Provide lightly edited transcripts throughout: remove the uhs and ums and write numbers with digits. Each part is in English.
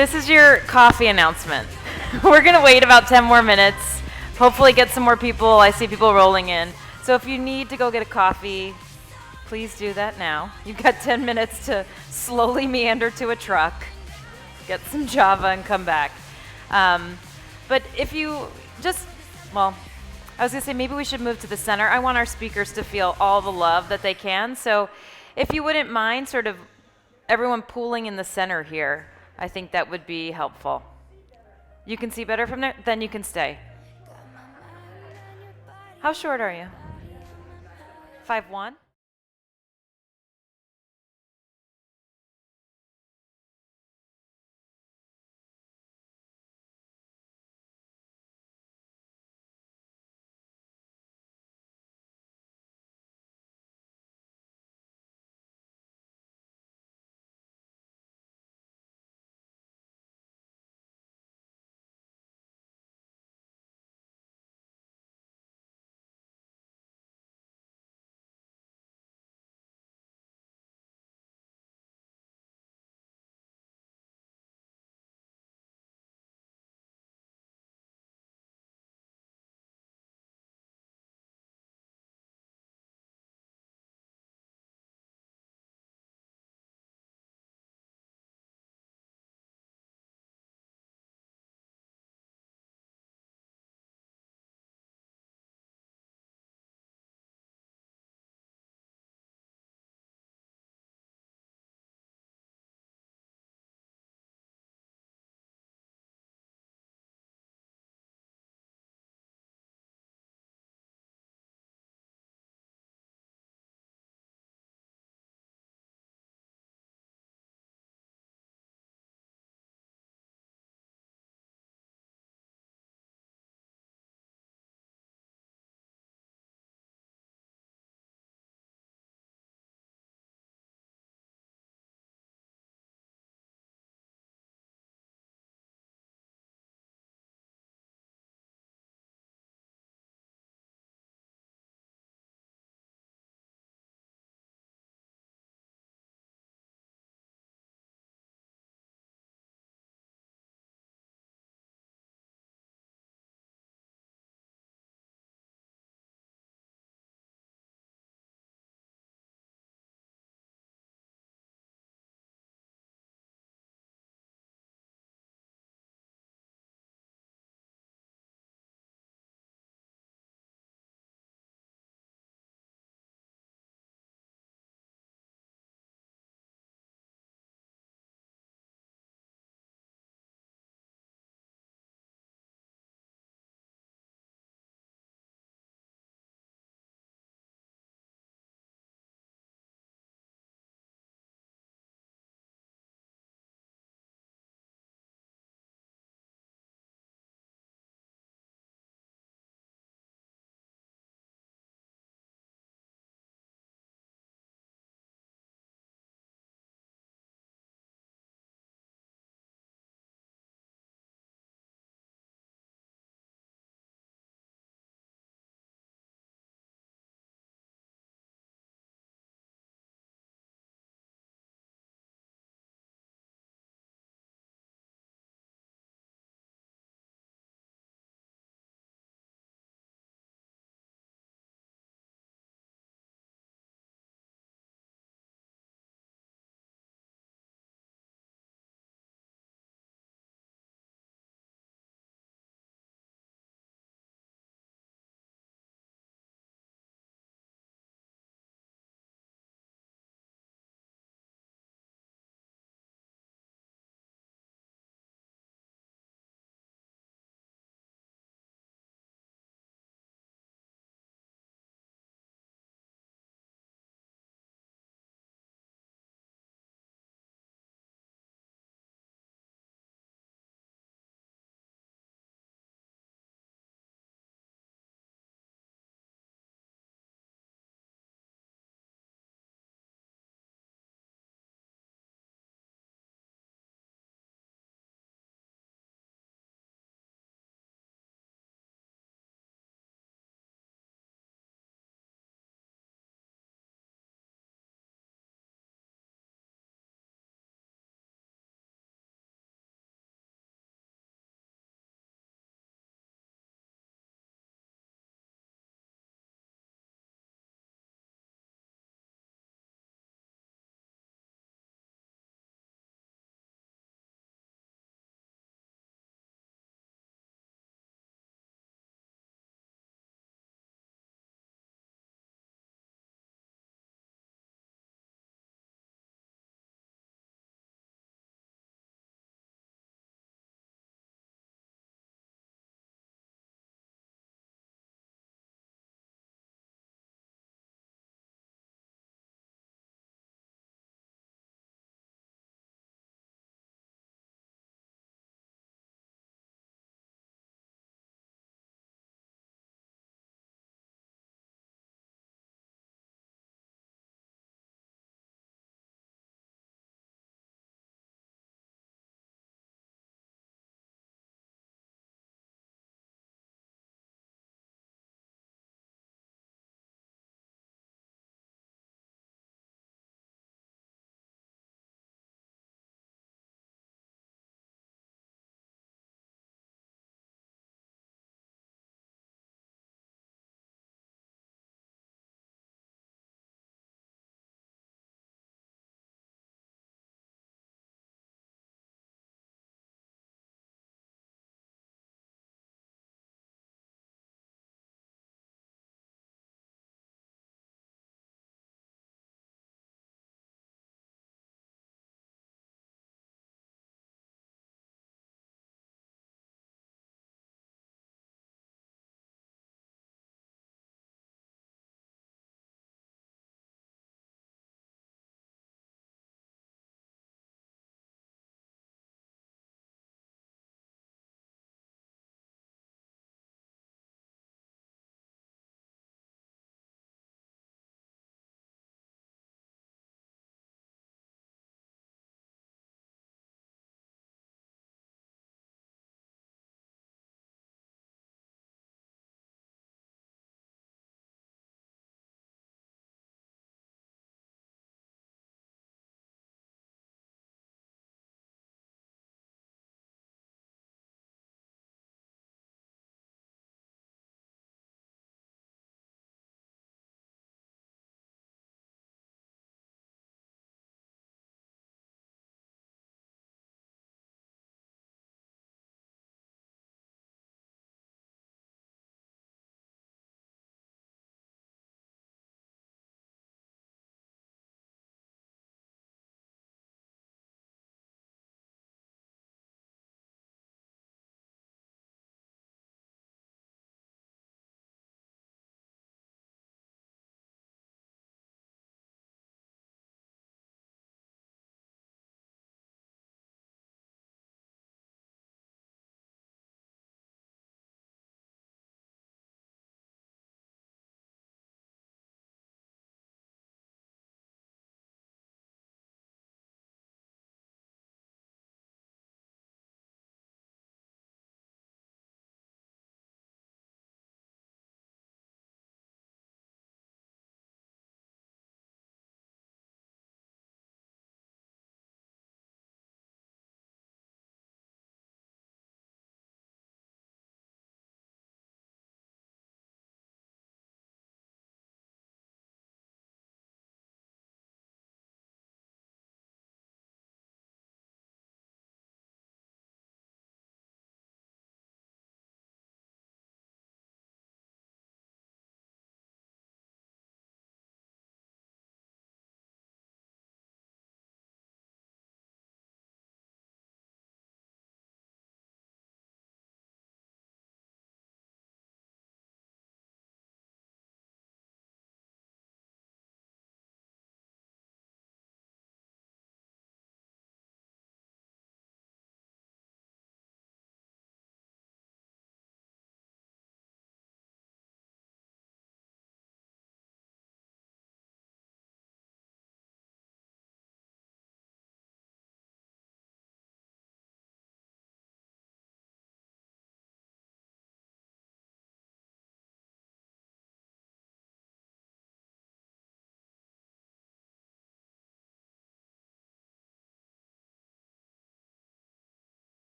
This is your coffee announcement. We're going to wait about 10 more minutes. Hopefully get some more people. I see people rolling in. So if you need to go get a coffee, please do that now. You've got 10 minutes to slowly meander to a truck, get some Java, and come back. But if you just, well, I was going to say maybe we should move to the center. I want our speakers to feel all the love that they can. So if you wouldn't mind sort of everyone pooling in the center here, I think that would be helpful. You can see better from there? Then you can stay. How short are you? 5'1"?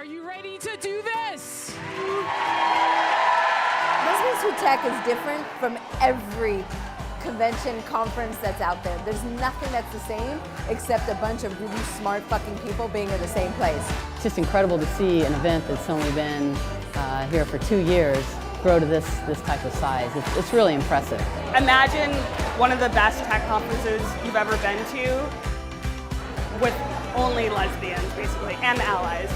Are you ready to do this? Lesbians Who Tech is different from every convention, conference that's out there. There's nothing that's the same except a bunch of really smart fucking people being in the same place. It's just incredible to see an event that's only been here for 2 years grow to this type of size. It's really impressive. Imagine one of the best tech conferences you've ever been to with only lesbians, basically, and allies.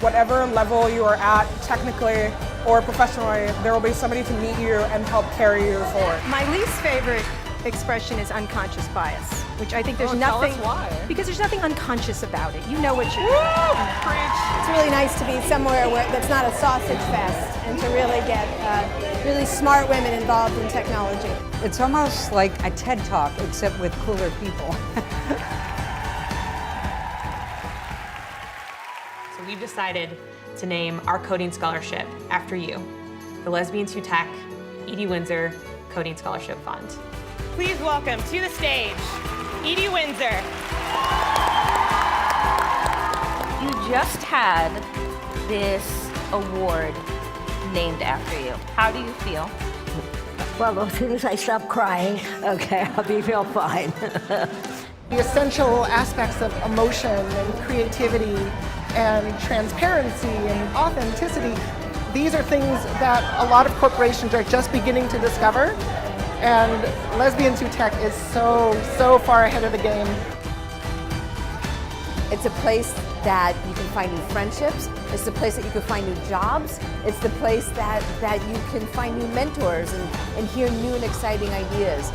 Whatever level you are at, technically or professionally, there will be somebody to meet you and help carry you forward. My least favorite expression is unconscious bias, which I think there's nothing. Tell us why. Because there's nothing unconscious about it. You know what you're doing. It's really nice to be somewhere where that's not a sausage fest and to really get really smart women involved in technology. It's almost like a TED Talk, except with cooler people. So we've decided to name our coding scholarship after you, the Lesbians Who Tech Edie Windsor Coding Scholarship Fund. Please welcome to the stage, Edie Windsor. You just had this award named after you. How do you feel? Well, as soon as I stop crying, okay, I'll feel fine. The essential aspects of emotion and creativity and transparency and authenticity, these are things that a lot of corporations are just beginning to discover. And Lesbians Who Tech is so far ahead of the game. It's a place that you can find new friendships. It's the place that you can find new jobs. It's the place that you can find new mentors and hear new and exciting ideas.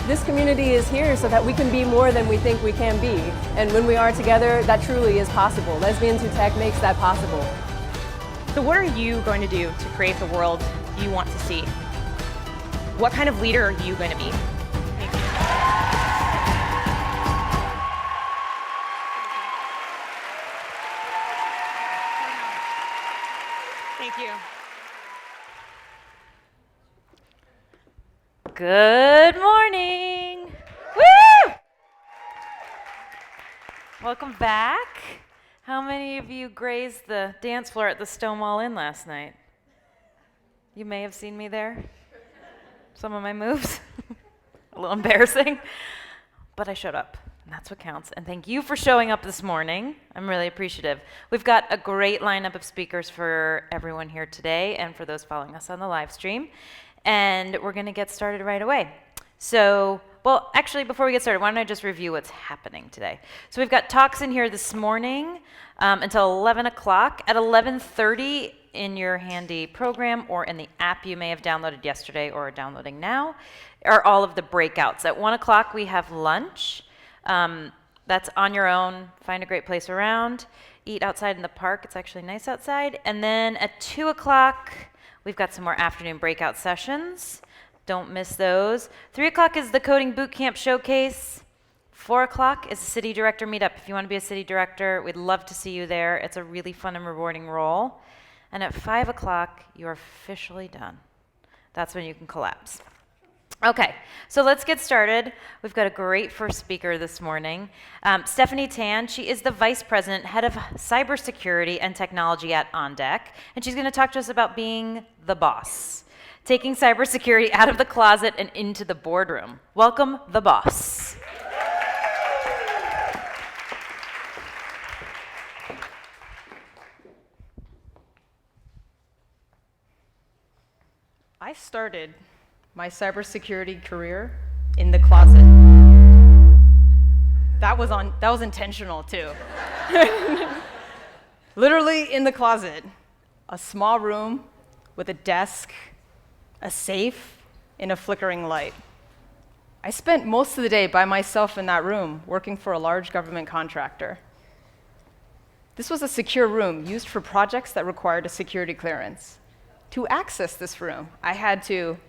This community is here so that we can be more than we think we can be. And when we are together, that truly is possible. Lesbians Who Tech makes that possible. So what are you going to do to create the world you want to see? What kind of leader are you going to be? Thank you. Thank you. Good morning. Woo! Welcome back. How many of you grazed the dance floor at the Stonewall Inn last night? You may have seen me there. Some of my moves. A little embarrassing. But I showed up, and that's what counts. And thank you for showing up this morning. I'm really appreciative. We've got a great lineup of speakers for everyone here today and for those following us on the live stream. And we're going to get started right away. So, well, actually, before we get started, why don't I just review what's happening today? So we've got talks in here this morning until 11 o'clock. At 11:30 in your handy program or in the app you may have downloaded yesterday or are downloading now are all of the breakouts. At 1 o'clock, we have lunch. That's on your own. Find a great place around. Eat outside in the park. It's actually nice outside. And then at 2 o'clock, we've got some more afternoon breakout sessions. Don't miss those. 3 o'clock is the Coding Bootcamp Showcase. 4 o'clock is the City Director Meetup. If you want to be a City Director, we'd love to see you there. It's a really fun and rewarding role. And at 5 o'clock, you're officially done. That's when you can collapse. Okay, so let's get started. We've got a great first speaker this morning. Stephanie Tan, she is the Vice President, Head of Cybersecurity and Technology at OnDeck, and she's going to talk to us about being the boss, taking cybersecurity out of the closet and into the boardroom. Welcome, the boss. I started my cybersecurity career in the closet. That was intentional too. Literally in the closet, a small room with a desk, a safe, and a flickering light. I spent most of the day by myself in that room, working for a large government contractor. This was a secure room used for projects that required a security clearance. To access this room, I had to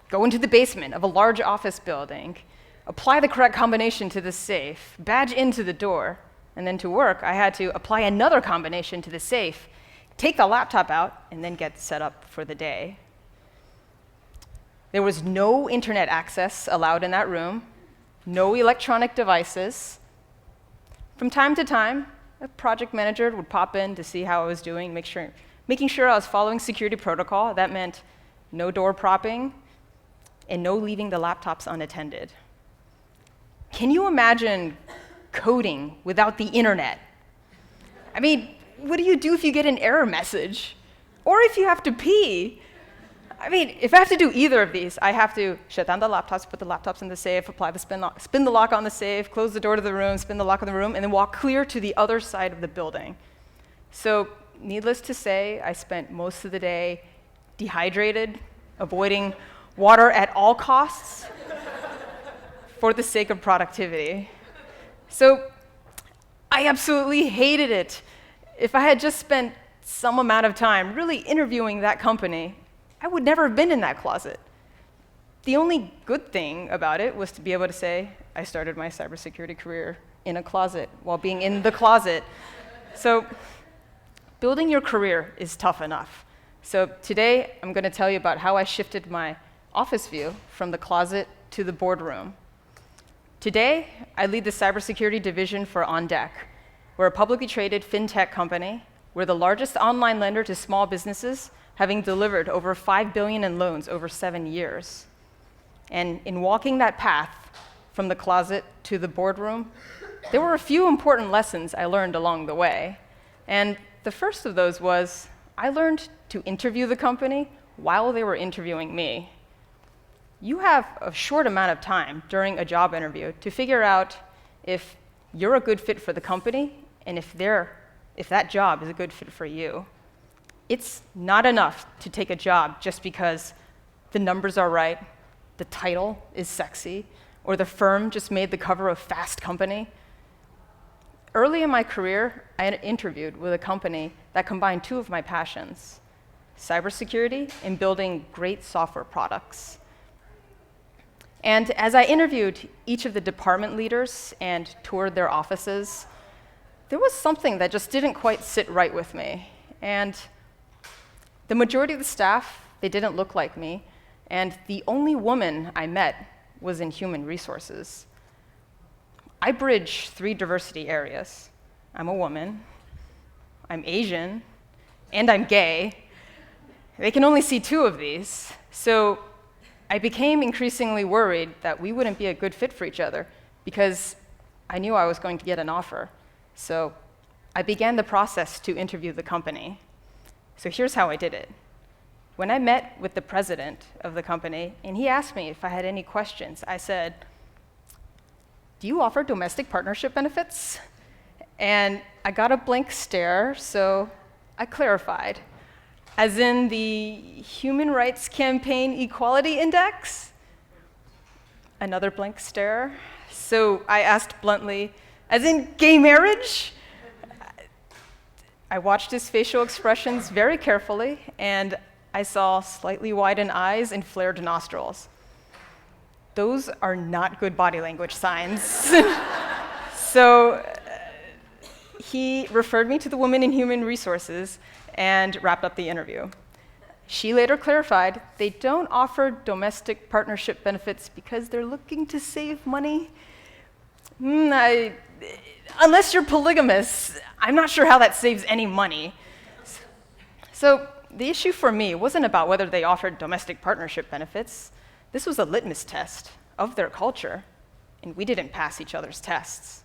go into the basement of a large office building, apply the correct combination to the safe, badge into the door, and then to work, I had to apply another combination to the safe, take the laptop out, and then get set up for the day. There was no internet access allowed in that room, no electronic devices. From time to time, a project manager would pop in to see how I was doing, making sure I was following security protocol. That meant no door propping and no leaving the laptops unattended. Can you imagine coding without the internet? I mean, what do you do if you get an error message? Or if you have to pee? I mean, if I have to do either of these, I have to shut down the laptops, put the laptops in the safe, apply the spin the lock on the safe, close the door to the room, spin the lock on the room, and then walk clear to the other side of the building. So, needless to say, I spent most of the day dehydrated, avoiding water at all costs for the sake of productivity. So, I absolutely hated it. If I had just spent some amount of time really interviewing that company, I would never have been in that closet. The only good thing about it was to be able to say, I started my cybersecurity career in a closet while being in the closet. So building your career is tough enough. So today, I'm going to tell you about how I shifted my office view from the closet to the boardroom. Today, I lead the cybersecurity division for OnDeck. We're a publicly traded fintech company. We're the largest online lender to small businesses, having delivered over $5 billion in loans over 7 years. And in walking that path from the closet to the boardroom, there were a few important lessons I learned along the way. And the first of those was I learned to interview the company while they were interviewing me. You have a short amount of time during a job interview to figure out if you're a good fit for the company and if that job is a good fit for you. It's not enough to take a job just because the numbers are right, the title is sexy, or the firm just made the cover of Fast Company. Early in my career, I had interviewed with a company that combined two of my passions, cybersecurity and building great software products. And as I interviewed each of the department leaders and toured their offices, there was something that just didn't quite sit right with me. And the majority of the staff, they didn't look like me, and the only woman I met was in human resources. I bridge 3 diversity areas. I'm a woman, I'm Asian, and I'm gay. They can only see 2 of these, so I became increasingly worried that we wouldn't be a good fit for each other because I knew I was going to get an offer. So I began the process to interview the company. So here's how I did it. When I met with the president of the company, and he asked me if I had any questions, I said, "Do you offer domestic partnership benefits?" And I got a blank stare, so I clarified. As in the Human Rights Campaign Equality Index? Another blank stare. So I asked bluntly, as in gay marriage? I watched his facial expressions very carefully, and I saw slightly widened eyes and flared nostrils. Those are not good body language signs. So he referred me to the woman in human resources and wrapped up the interview. She later clarified they don't offer domestic partnership benefits because they're looking to save money. Unless you're polygamous, I'm not sure how that saves any money. So the issue for me wasn't about whether they offered domestic partnership benefits. This was a litmus test of their culture, and we didn't pass each other's tests.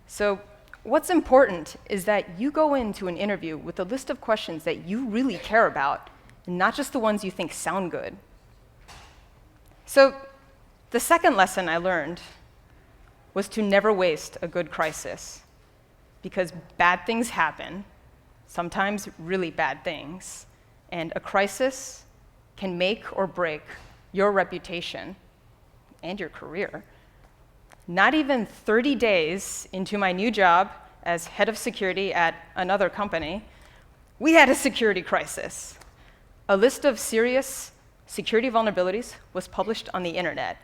So what's important is that you go into an interview with a list of questions that you really care about, and not just the ones you think sound good. So the second lesson I learned was to never waste a good crisis, because bad things happen, sometimes really bad things, and a crisis can make or break your reputation and your career. Not even 30 days into my new job as head of security at another company, we had a security crisis. A list of serious security vulnerabilities was published on the internet,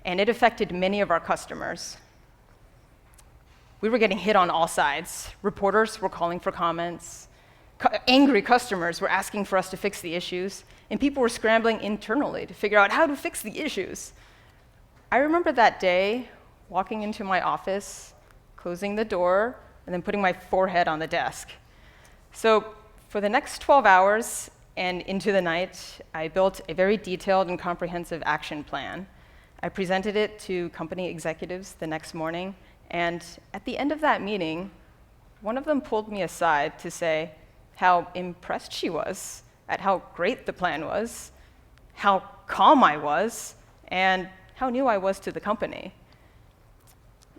and it affected many of our customers. We were getting hit on all sides. Reporters were calling for comments. Angry customers were asking for us to fix the issues, and people were scrambling internally to figure out how to fix the issues. I remember that day walking into my office, closing the door, and then putting my forehead on the desk. So for the next 12 hours and into the night, I built a very detailed and comprehensive action plan. I presented it to company executives the next morning, and at the end of that meeting, one of them pulled me aside to say how impressed she was at how great the plan was, how calm I was, and how new I was to the company.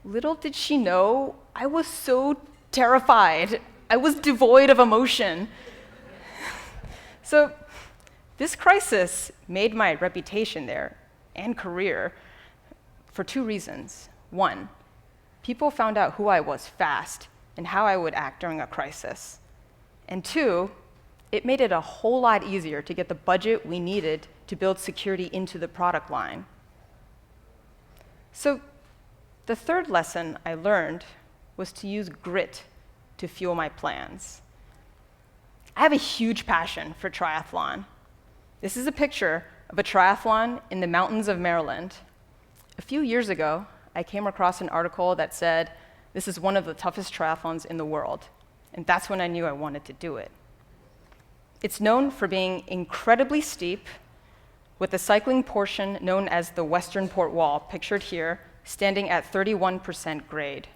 Little did she know, I was so terrified. I was devoid of emotion. So this crisis made my reputation there and career for two reasons. One, people found out who I was fast and how I would act during a crisis. And two, it made it a whole lot easier to get the budget we needed to build security into the product line. So the third lesson I learned was to use grit to fuel my plans. I have a huge passion for triathlon. This is a picture of a triathlon in the mountains of Maryland. A few years ago, I came across an article that said, this is one of the toughest triathlons in the world. And that's when I knew I wanted to do it. It's known for being incredibly steep, with the cycling portion known as the Western Port Wall, pictured here, standing at 31% grade.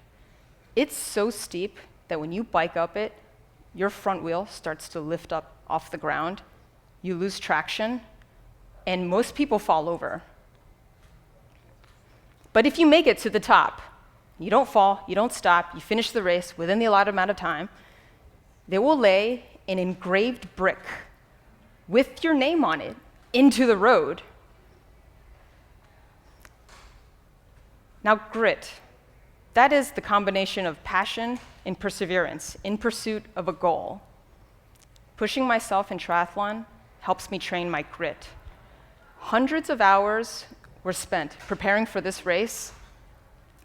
It's so steep that when you bike up it, your front wheel starts to lift up off the ground, you lose traction, and most people fall over. But if you make it to the top, you don't fall, you don't stop, you finish the race within the allotted amount of time, they will lay an engraved brick with your name on it into the road. Now, grit, that is the combination of passion and perseverance in pursuit of a goal. Pushing myself in triathlon helps me train my grit. Hundreds of hours were spent preparing for this race,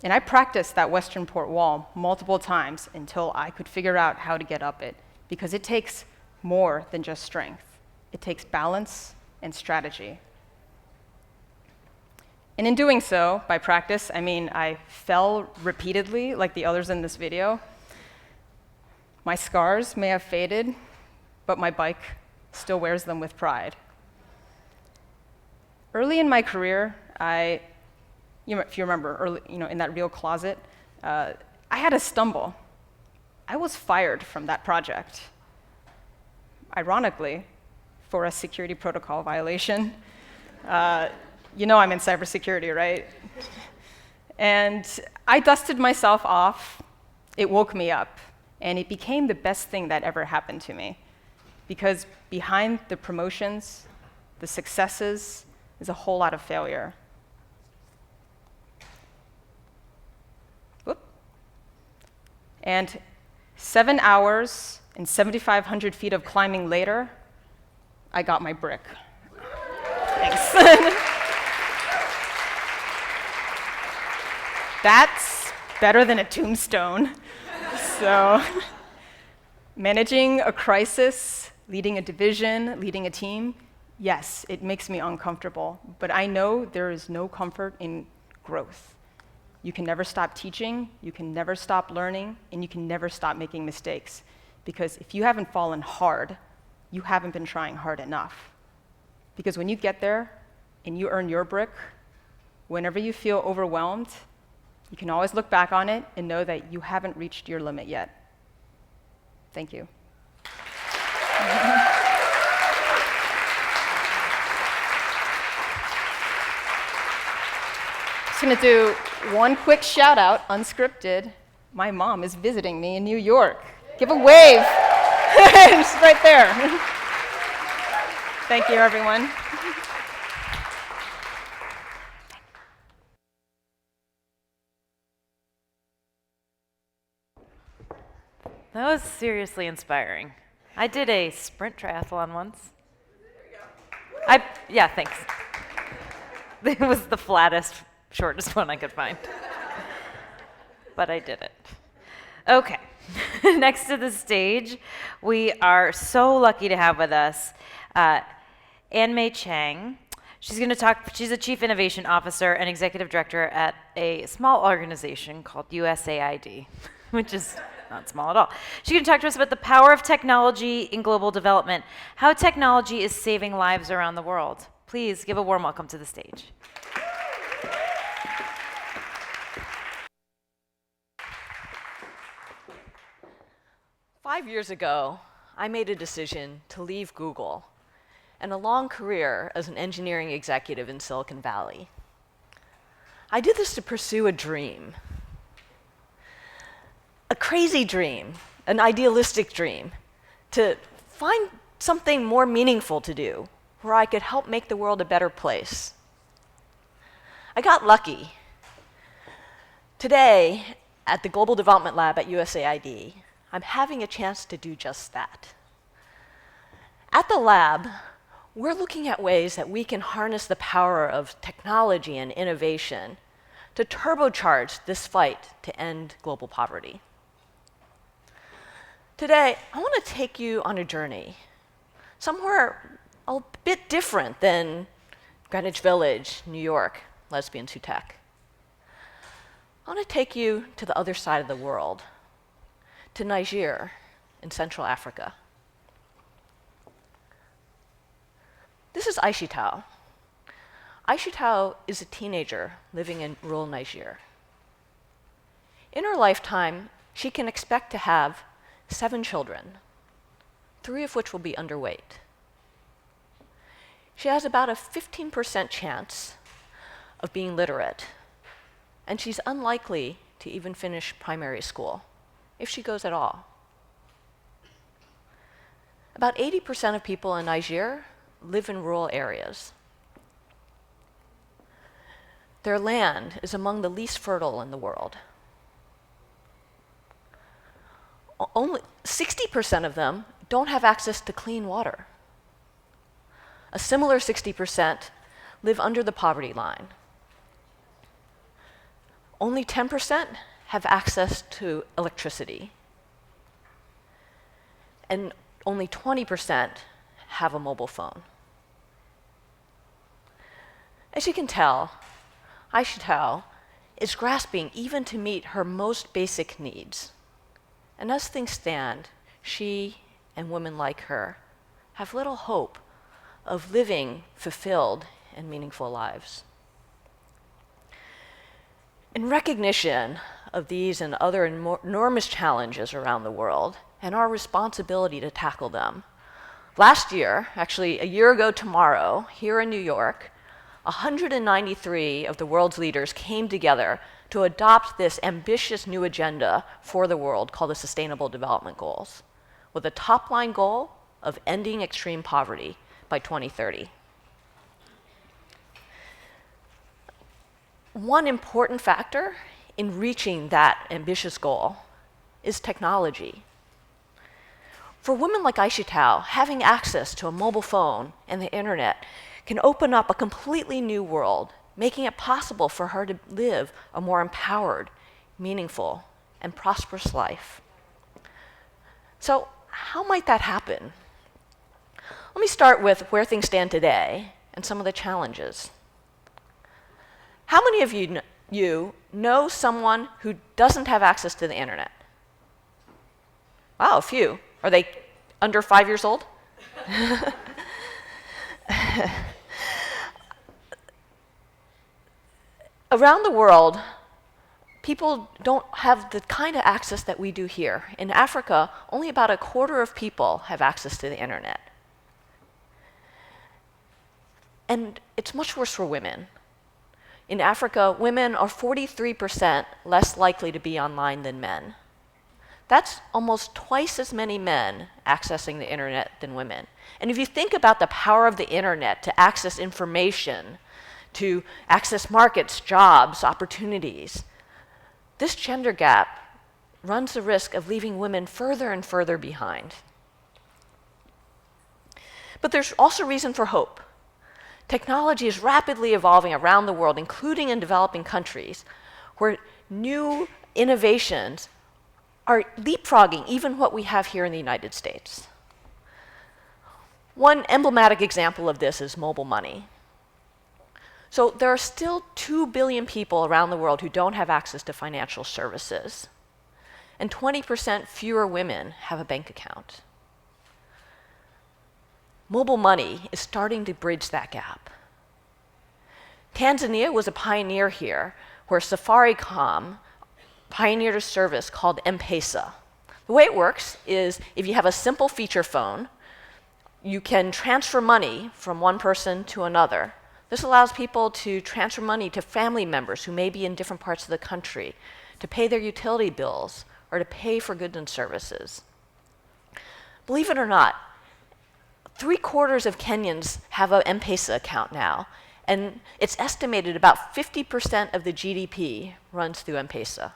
and I practiced that Western Port Wall multiple times until I could figure out how to get up it, because it takes more than just strength. It takes balance and strategy. And in doing so, by practice, I mean I fell repeatedly like the others in this video. My scars may have faded, but my bike still wears them with pride. Early in my career, if you remember, early, in that real closet, I had a stumble. I was fired from that project. Ironically, for a security protocol violation. You know I'm in cybersecurity, right? And I dusted myself off. It woke me up, and it became the best thing that ever happened to me. Because behind the promotions, the successes, is a whole lot of failure. Whoop. And 7 hours and 7,500 feet of climbing later, I got my brick. Thanks. That's better than a tombstone. So, managing a crisis, leading a division, leading a team, yes, it makes me uncomfortable, but I know there is no comfort in growth. You can never stop teaching, you can never stop learning, and you can never stop making mistakes. Because if you haven't fallen hard, you haven't been trying hard enough. Because when you get there and you earn your brick, whenever you feel overwhelmed, you can always look back on it and know that you haven't reached your limit yet. Thank you. Just gonna do one quick shout out, unscripted. My mom is visiting me in New York. Give a wave. She's right there. Thank you, everyone. That was seriously inspiring. I did a sprint triathlon once. Yeah, thanks. It was the flattest, shortest one I could find. But I did it. Okay. Next to the stage, we are so lucky to have with us Ann-Mei Chang. She's going to talk. She's a Chief Innovation Officer and Executive Director at a small organization called USAID, which is not small at all. She's going to talk to us about the power of technology in global development, how technology is saving lives around the world. Please give a warm welcome to the stage. Five years ago, I made a decision to leave Google and a long career as an engineering executive in Silicon Valley. I did this to pursue a dream, a crazy dream, an idealistic dream, to find something more meaningful to do, where I could help make the world a better place. I got lucky. Today, at the Global Development Lab at USAID, I'm having a chance to do just that. At the lab, we're looking at ways that we can harness the power of technology and innovation to turbocharge this fight to end global poverty. Today, I want to take you on a journey, somewhere a bit different than Greenwich Village, New York, Lesbians Who Tech. I want to take you to the other side of the world, to Niger in Central Africa. This is Aishitao. Aishitao is a teenager living in rural Niger. In her lifetime, she can expect to have 7 children, 3 of which will be underweight. She has about a 15% chance of being literate, and she's unlikely to even finish primary school, if she goes at all. About 80% of people in Niger live in rural areas. Their land is among the least fertile in the world. Only 60% of them don't have access to clean water. A similar 60% live under the poverty line. Only 10% have access to electricity. And only 20% have a mobile phone. As you can tell, Aishitao is grasping even to meet her most basic needs. And as things stand, she and women like her have little hope of living fulfilled and meaningful lives. In recognition of these and other enormous challenges around the world and our responsibility to tackle them, last year, actually a year ago tomorrow, here in New York, 193 of the world's leaders came together to adopt this ambitious new agenda for the world called the Sustainable Development Goals, with a top-line goal of ending extreme poverty by 2030. One important factor in reaching that ambitious goal is technology. For women like Aishitao, having access to a mobile phone and the internet can open up a completely new world, making it possible for her to live a more empowered, meaningful, and prosperous life. So, how might that happen? Let me start with where things stand today and some of the challenges. How many of you know someone who doesn't have access to the internet? Wow, a few. Are they under 5 years old? Around the world, people don't have the kind of access that we do here. In Africa, only about a quarter of people have access to the internet. And it's much worse for women. In Africa, women are 43% less likely to be online than men. That's almost twice as many men accessing the internet than women. And if you think about the power of the internet to access information, to access markets, jobs, opportunities, this gender gap runs the risk of leaving women further and further behind. But there's also reason for hope. Technology is rapidly evolving around the world, including in developing countries, where new innovations are leapfrogging even what we have here in the United States. One emblematic example of this is mobile money. So there are still 2 billion people around the world who don't have access to financial services. and 20% fewer women have a bank account. Mobile money is starting to bridge that gap. Tanzania was a pioneer here, where Safaricom pioneered a service called M-Pesa. The way it works is if you have a simple feature phone, you can transfer money from one person to another. This allows people to transfer money to family members who may be in different parts of the country, to pay their utility bills, or to pay for goods and services. Believe it or not, 3/4 of Kenyans have an M-Pesa account now, and it's estimated about 50% of the GDP runs through M-Pesa.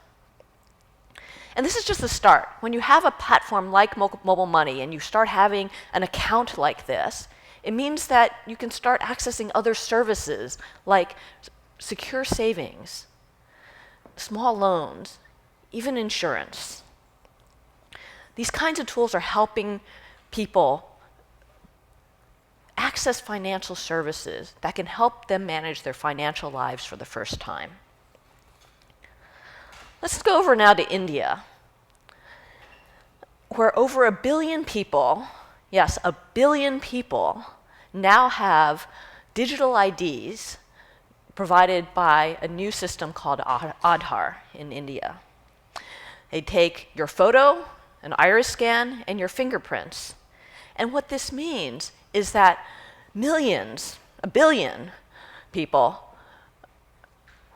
And this is just the start. When you have a platform like mobile money and you start having an account like this, it means that you can start accessing other services like secure savings, small loans, even insurance. These kinds of tools are helping people access financial services that can help them manage their financial lives for the first time. Let's go over now to India, where over 1 billion people, yes, 1 billion people, now have digital IDs provided by a new system called Aadhaar in India. They take your photo, an iris scan, and your fingerprints. And what this means is that millions, 1 billion people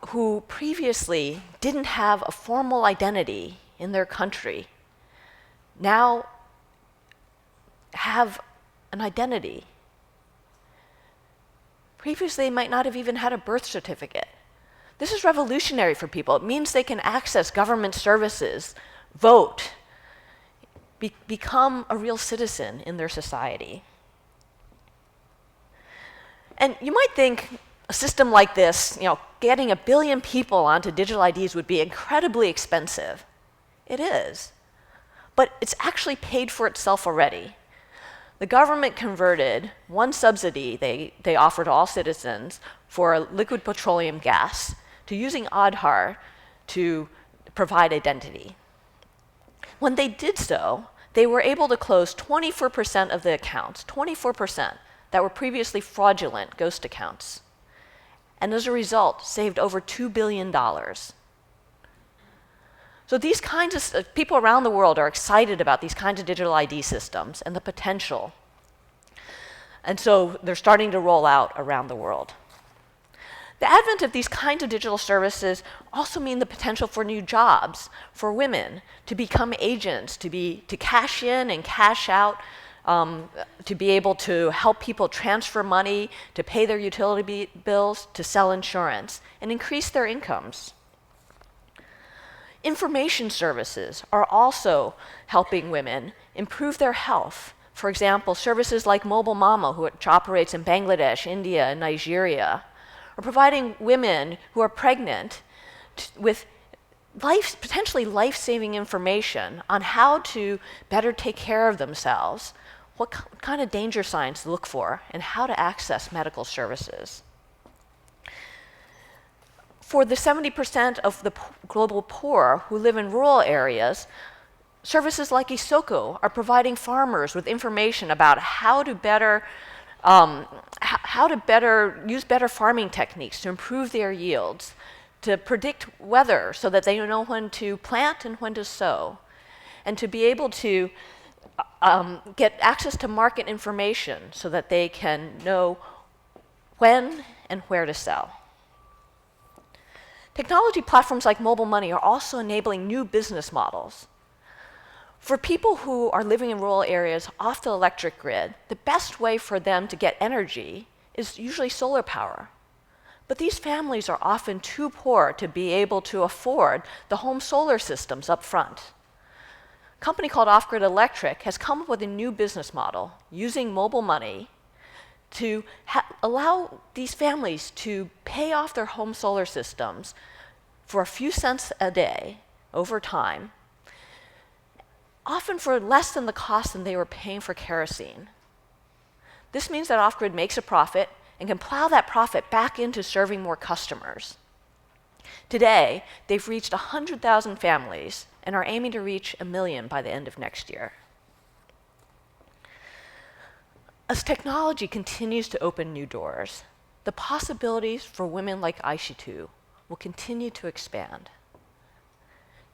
who previously didn't have a formal identity in their country now have an identity. Previously, they might not have even had a birth certificate. This is revolutionary for people. It means they can access government services, vote, become a real citizen in their society. And you might think a system like this, getting 1 billion people onto digital IDs would be incredibly expensive. It is. But it's actually paid for itself already. The government converted one subsidy they offer to all citizens for liquid petroleum gas to using Aadhaar to provide identity. When they did so, they were able to close 24% of the accounts, 24%, that were previously fraudulent ghost accounts. And as a result, saved over $2 billion. So these kinds of people around the world are excited about these kinds of digital ID systems and the potential. And so they're starting to roll out around the world. The advent of these kinds of digital services also mean the potential for new jobs for women to become agents, to cash in and cash out, to be able to help people transfer money, to pay their utility bills, to sell insurance, and increase their incomes. Information services are also helping women improve their health. For example, services like Mobile Mama, which operates in Bangladesh, India, and Nigeria, are providing women who are pregnant with potentially life-saving information on how to better take care of themselves, what kind of danger signs to look for, and how to access medical services. For the 70% of the global poor who live in rural areas, services like Isoko are providing farmers with information about how to use better farming techniques to improve their yields, to predict weather so that they know when to plant and when to sow, and to be able to get access to market information so that they can know when and where to sell. Technology platforms like mobile money are also enabling new business models. For people who are living in rural areas off the electric grid, the best way for them to get energy is usually solar power. But these families are often too poor to be able to afford the home solar systems up front. A company called Off Grid Electric has come up with a new business model using mobile money to allow these families to pay off their home solar systems for a few cents a day over time, often for less than the cost than they were paying for kerosene. This means that Off-Grid makes a profit and can plow that profit back into serving more customers. Today, they've reached 100,000 families and are aiming to reach 1 million by the end of next year. As technology continues to open new doors, the possibilities for women like Aishitu will continue to expand.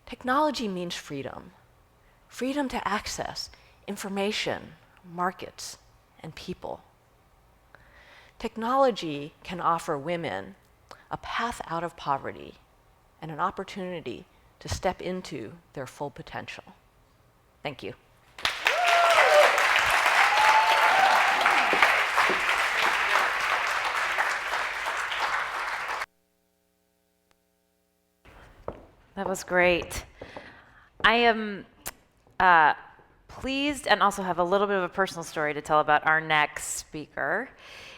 Technology means freedom. Freedom to access information, markets, and people. Technology can offer women a path out of poverty and an opportunity to step into their full potential. Thank you. That was great. I am pleased and also have a little bit of a personal story to tell about our next speaker.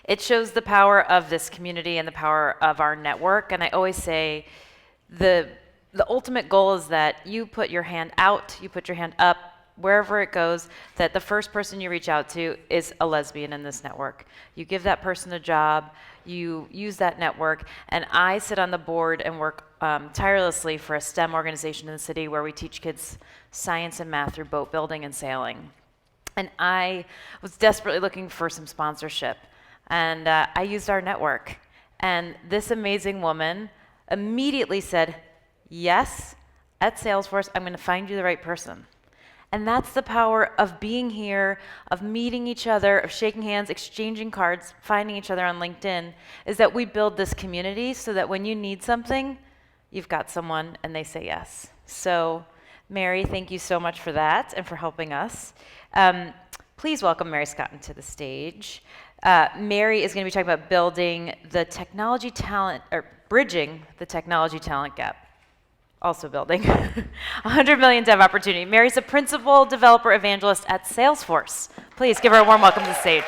It shows the power of this community and the power of our network. And I always say the ultimate goal is that you put your hand out, you put your hand up, wherever it goes, that the first person you reach out to is a lesbian in this network. You give that person a job, you use that network, and I sit on the board and work tirelessly for a STEM organization in the city where we teach kids science and math through boat building and sailing. And I was desperately looking for some sponsorship, and I used our network. And this amazing woman immediately said, yes, at Salesforce, I'm going to find you the right person. And that's the power of being here, of meeting each other, of shaking hands, exchanging cards, finding each other on LinkedIn, is that we build this community so that when you need something, you've got someone and they say yes. So Mary, thank you so much for that and for helping us. Please welcome Mary Scotton to the stage. Mary is going to be talking about building the technology talent, or bridging the technology talent gap. Also building 100 million dev opportunity. Mary's a principal developer evangelist at Salesforce. Please give her a warm welcome to the stage.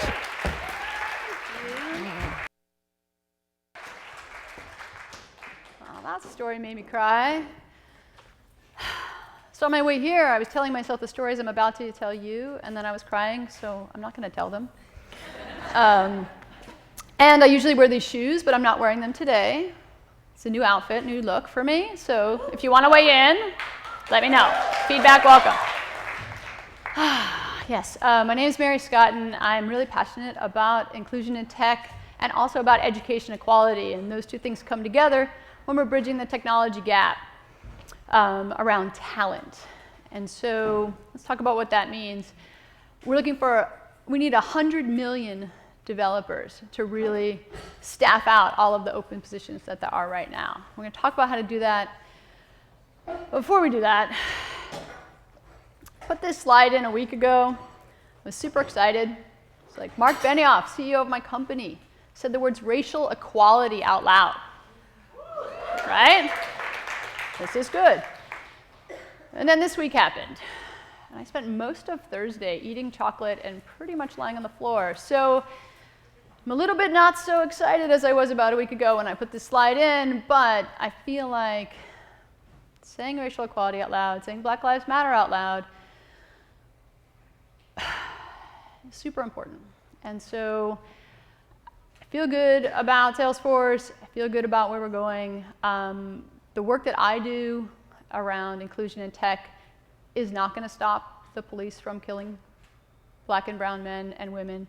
Well, that story made me cry. So on my way here, I was telling myself the stories I'm about to tell you, and then I was crying, so I'm not going to tell them. And I usually wear these shoes, but I'm not wearing them today. It's a new outfit, new look for me. So if you want to weigh in, let me know. Feedback, welcome. Yes, my name is Mary Scotton. I'm really passionate about inclusion in tech and also about education equality. And those two things come together when we're bridging the technology gap around talent. And so let's talk about what that means. We need 100 million developers to really staff out all of the open positions that there are right now. We're going to talk about how to do that. Before we do that, I put this slide in a week ago. I was super excited. It's like Mark Benioff, CEO of my company, said the words racial equality out loud. Right? This is good. And then this week happened. And I spent most of Thursday eating chocolate and pretty much lying on the floor. So I'm a little bit not so excited as I was about a week ago when I put this slide in, but I feel like saying racial equality out loud, saying Black Lives Matter out loud, is super important. And so I feel good about Salesforce. I feel good about where we're going. The work that I do around inclusion in tech is not going to stop the police from killing Black and brown men and women.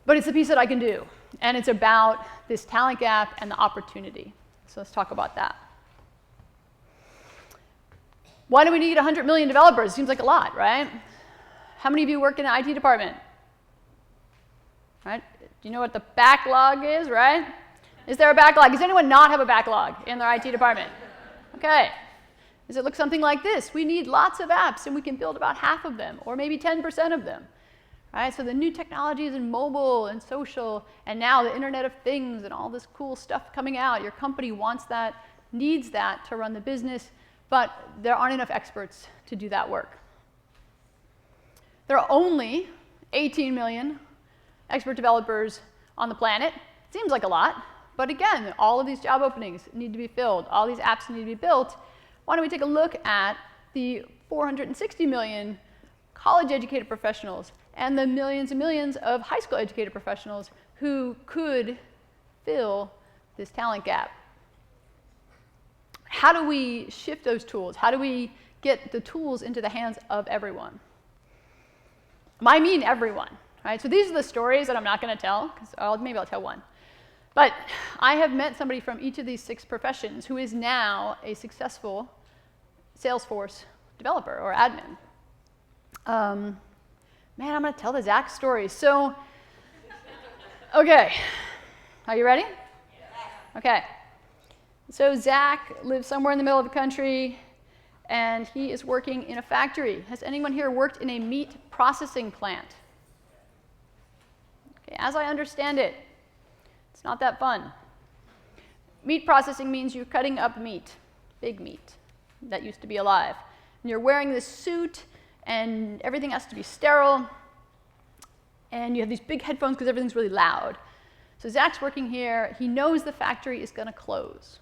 But it's a piece that I can do. And it's about this talent gap and the opportunity. So let's talk about that. Why do we need 100 million developers? Seems like a lot, right? How many of you work in the IT department? Right? Do you know what the backlog is, right? Is there a backlog? Does anyone not have a backlog in their IT department? Okay. Does it look something like this? We need lots of apps, and we can build about half of them, or maybe 10% of them. Right? So the new technologies in mobile and social, and now the Internet of Things and all this cool stuff coming out. Your company wants that, needs that to run the business, but there aren't enough experts to do that work. There are only 18 million expert developers on the planet. Seems like a lot, but again, all of these job openings need to be filled. All these apps need to be built. Why don't we take a look at the 460 million college-educated professionals and the millions and millions of high school educated professionals who could fill this talent gap. how do we shift those tools? How do we get the tools into the hands of everyone? I mean everyone, right? So these are the stories that I'm not going to tell, because maybe I'll tell one. But I have met somebody from each of these 6 professions who is now a successful Salesforce developer or admin. Man, I'm going to tell the Zach story. So, okay, are you ready? Okay. So Zach lives somewhere in the middle of the country, and he is working in a factory. Has anyone here worked in a meat processing plant? Okay, as I understand it, it's not that fun. Meat processing means you're cutting up meat, big meat, that used to be alive. And you're wearing this suit, and everything has to be sterile, and you have these big headphones because everything's really loud. So Zach's working here. He knows the factory is going to close,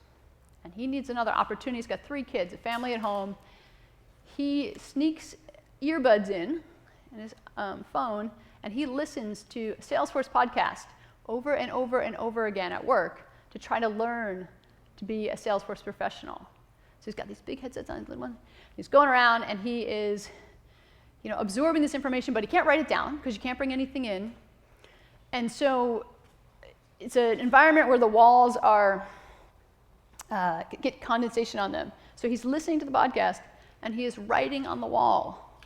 and he needs another opportunity. He's got 3 kids, a family at home. He sneaks earbuds in his phone, and he listens to a Salesforce podcast over and over and over again at work to try to learn to be a Salesforce professional. So he's got these big headsets on, his little one. He's going around, and he is absorbing this information, but he can't write it down because you can't bring anything in. And so it's an environment where the walls are get condensation on them. So he's listening to the podcast, and he is writing on the wall,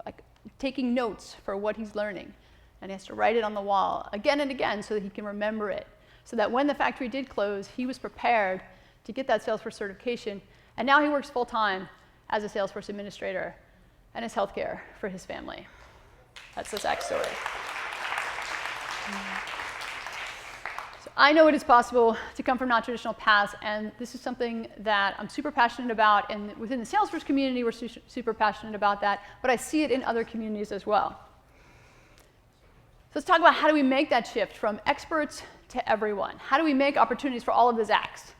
like taking notes for what he's learning. And he has to write it on the wall again and again so that he can remember it. So that when the factory did close, he was prepared to get that Salesforce certification. And now he works full-time as a Salesforce administrator and as healthcare for his family. That's the Zach story. So I know it is possible to come from non-traditional paths, and this is something that I'm super passionate about, and within the Salesforce community, we're super passionate about that, but I see it in other communities as well. So let's talk about how do we make that shift from experts to everyone? How do we make opportunities for all of the Zachs?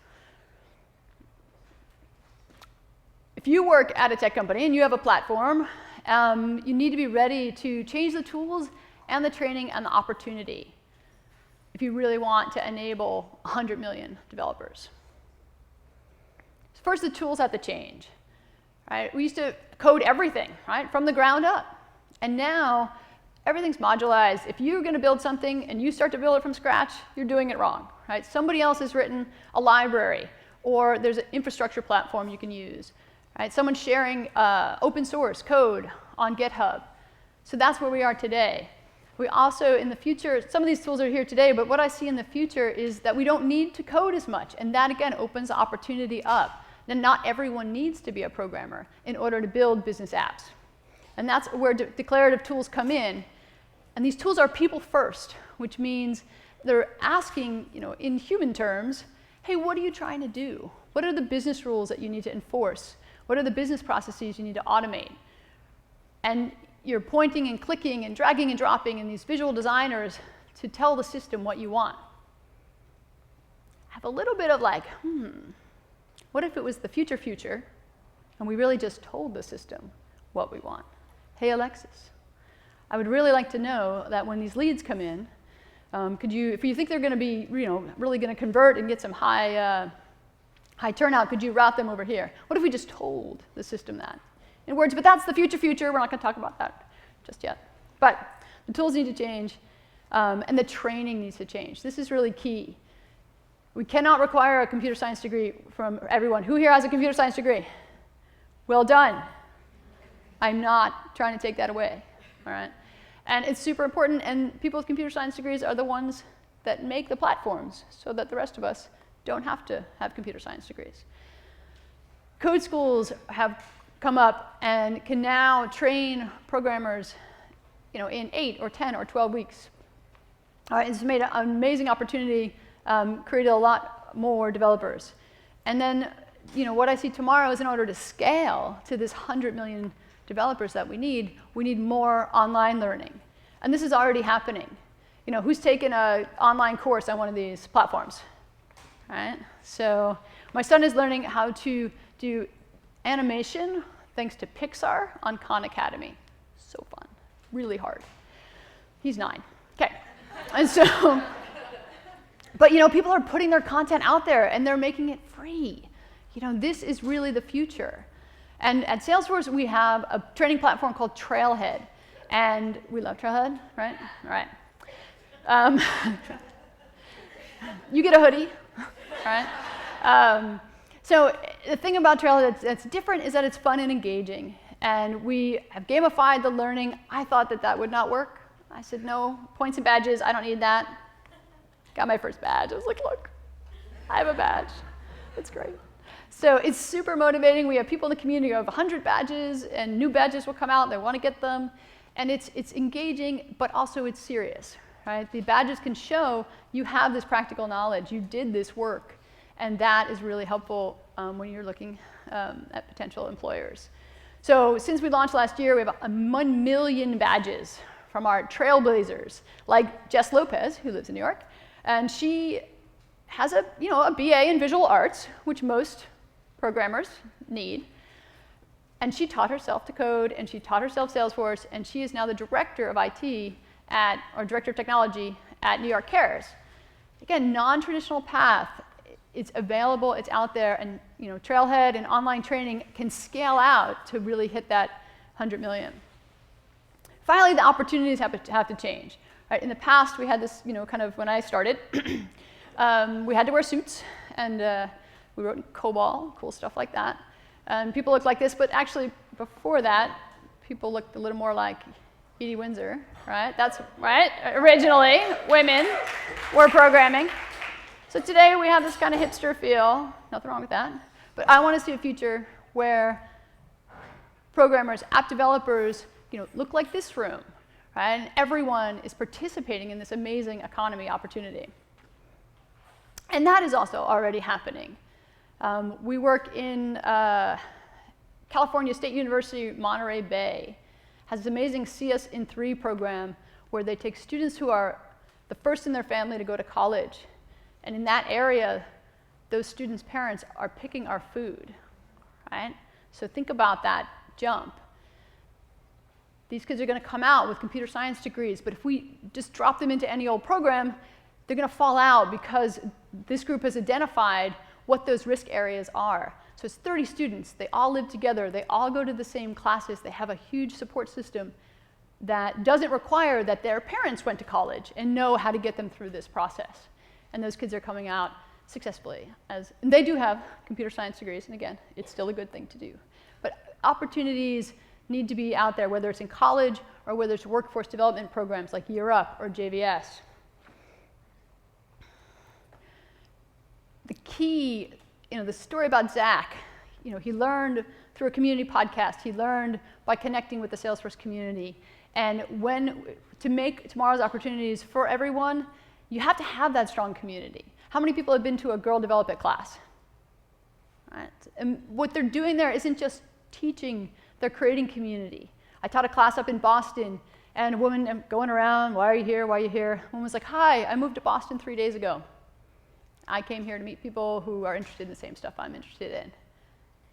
If you work at a tech company and you have a platform, you need to be ready to change the tools and the training and the opportunity if you really want to enable 100 million developers. So first, the tools have to change. Right? We used to code everything, right, from the ground up. And now, everything's modularized. If you're going to build something and you start to build it from scratch, you're doing it wrong. Right? Somebody else has written a library, or there's an infrastructure platform you can use. Right? Someone's sharing open source code on GitHub. So that's where we are today. We also, in the future, some of these tools are here today, but what I see in the future is that we don't need to code as much. And that, again, opens the opportunity up. Then not everyone needs to be a programmer in order to build business apps. And that's where declarative tools come in. And these tools are people first, which means they're asking, in human terms, hey, what are you trying to do? What are the business rules that you need to enforce? What are the business processes you need to automate? And you're pointing and clicking and dragging and dropping in these visual designers to tell the system what you want. Have a little bit of like, what if it was the future, and we really just told the system what we want? Hey, Alexis, I would really like to know that when these leads come in, if you think they're going to be, really going to convert and get some high turnout, could you route them over here? What if we just told the system that? In words, but that's the future. We're not going to talk about that just yet. But the tools need to change, and the training needs to change. This is really key. We cannot require a computer science degree from everyone. Who here has a computer science degree? Well done. I'm not trying to take that away. All right? And it's super important, and people with computer science degrees are the ones that make the platforms so that the rest of us don't have to have computer science degrees. Code schools have come up and can now train programmers in 8 or 10 or 12 weeks. It's made an amazing opportunity, created a lot more developers. And then what I see tomorrow is in order to scale to this 100 million developers that we need more online learning. And this is already happening. Who's taken an online course on one of these platforms? Right? So my son is learning how to do animation thanks to Pixar on Khan Academy. So fun. Really hard. He's 9. Okay. And so, but people are putting their content out there and they're making it free. This is really the future. And at Salesforce, we have a training platform called Trailhead. And we love Trailhead, right? All right. You get a hoodie, right? So the thing about Trailhead that's different is that it's fun and engaging. And we have gamified the learning. I thought that would not work. I said, no, points and badges, I don't need that. Got my first badge. I was like, look, I have a badge. It's great. So it's super motivating. We have people in the community who have 100 badges, and new badges will come out. They want to get them. And it's engaging, but also it's serious. Right? The badges can show you have this practical knowledge. You did this work. And that is really helpful when you're looking at potential employers. So since we launched last year, we have 1 million badges from our trailblazers, like Jess Lopez, who lives in New York. And she has a BA in visual arts, which most programmers need. And she taught herself to code, and she taught herself Salesforce, and she is now the director of IT or director of technology at New York Cares. Again, non-traditional path. It's available, it's out there, and Trailhead and online training can scale out to really hit that 100 million. Finally, the opportunities have to change. Right? In the past, we had this, kind of when I started, we had to wear suits, and we wrote in COBOL, cool stuff like that. And people looked like this, but actually before that, people looked a little more like Edie Windsor, right? That's right. Originally, women were programming. So today we have this kind of hipster feel. Nothing wrong with that. But I want to see a future where programmers, app developers, look like this room, right? And everyone is participating in this amazing economy opportunity. And that is also already happening. We work in California State University, Monterey Bay, has this amazing CS in 3 program where they take students who are the first in their family to go to college. And in that area, those students' parents are picking our food, right? So think about that jump. These kids are going to come out with computer science degrees, but if we just drop them into any old program, they're going to fall out because this group has identified what those risk areas are. So it's 30 students. They all live together. They all go to the same classes. They have a huge support system that doesn't require that their parents went to college and know how to get them through this process. And those kids are coming out successfully. And they do have computer science degrees, and again, it's still a good thing to do. But opportunities need to be out there, whether it's in college or whether it's workforce development programs like Year Up or JVS. The key, the story about Zach, he learned through a community podcast. He learned by connecting with the Salesforce community. And to make tomorrow's opportunities for everyone, you have to have that strong community. How many people have been to a Girl Develop It class? Right? And what they're doing there isn't just teaching, they're creating community. I taught a class up in Boston, and a woman going around, why are you here, why are you here? One was like, hi, I moved to Boston 3 days ago. I came here to meet people who are interested in the same stuff I'm interested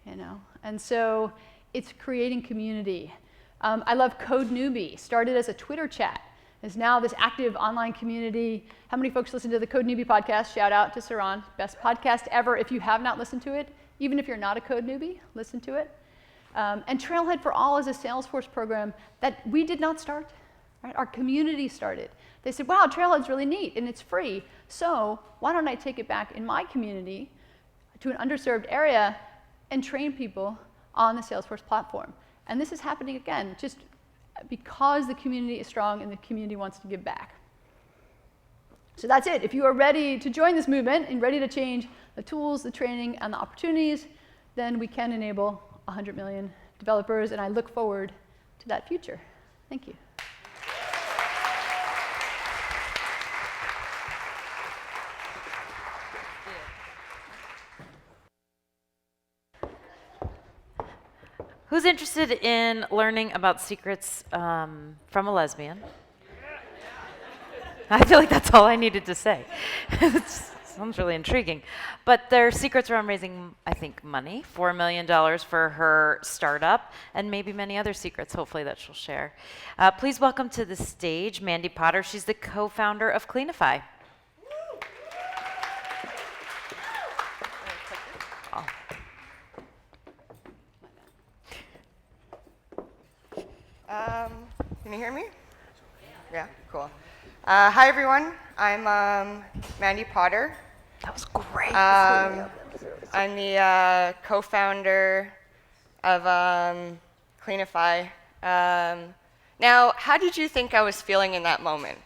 in. And so it's creating community. I love Code Newbie, started as a Twitter chat. Is now this active online community. How many folks listen to the Code Newbie podcast? Shout out to Saran, best podcast ever. If you have not listened to it, even if you're not a Code Newbie, listen to it. And Trailhead for All is a Salesforce program that we did not start. Right? Our community started. They said, wow, Trailhead's really neat and it's free. So why don't I take it back in my community to an underserved area and train people on the Salesforce platform? And this is happening again, just because the community is strong and the community wants to give back. So that's it. If you are ready to join this movement and ready to change the tools, the training, and the opportunities, then we can enable 100 million developers, and I look forward to that future. Thank you. Who's interested in learning about secrets from a lesbian? I feel like that's all I needed to say. It sounds really intriguing. But their secrets around raising, I think, money, $4 million for her startup, and maybe many other secrets, hopefully, that she'll share. Please welcome to the stage Mandy Potter. She's the co-founder of Cleanify. Can you hear me? Yeah, cool. Hi, everyone. I'm Mandy Potter. That was great. I'm the co-founder of Cleanify. Now, how did you think I was feeling in that moment?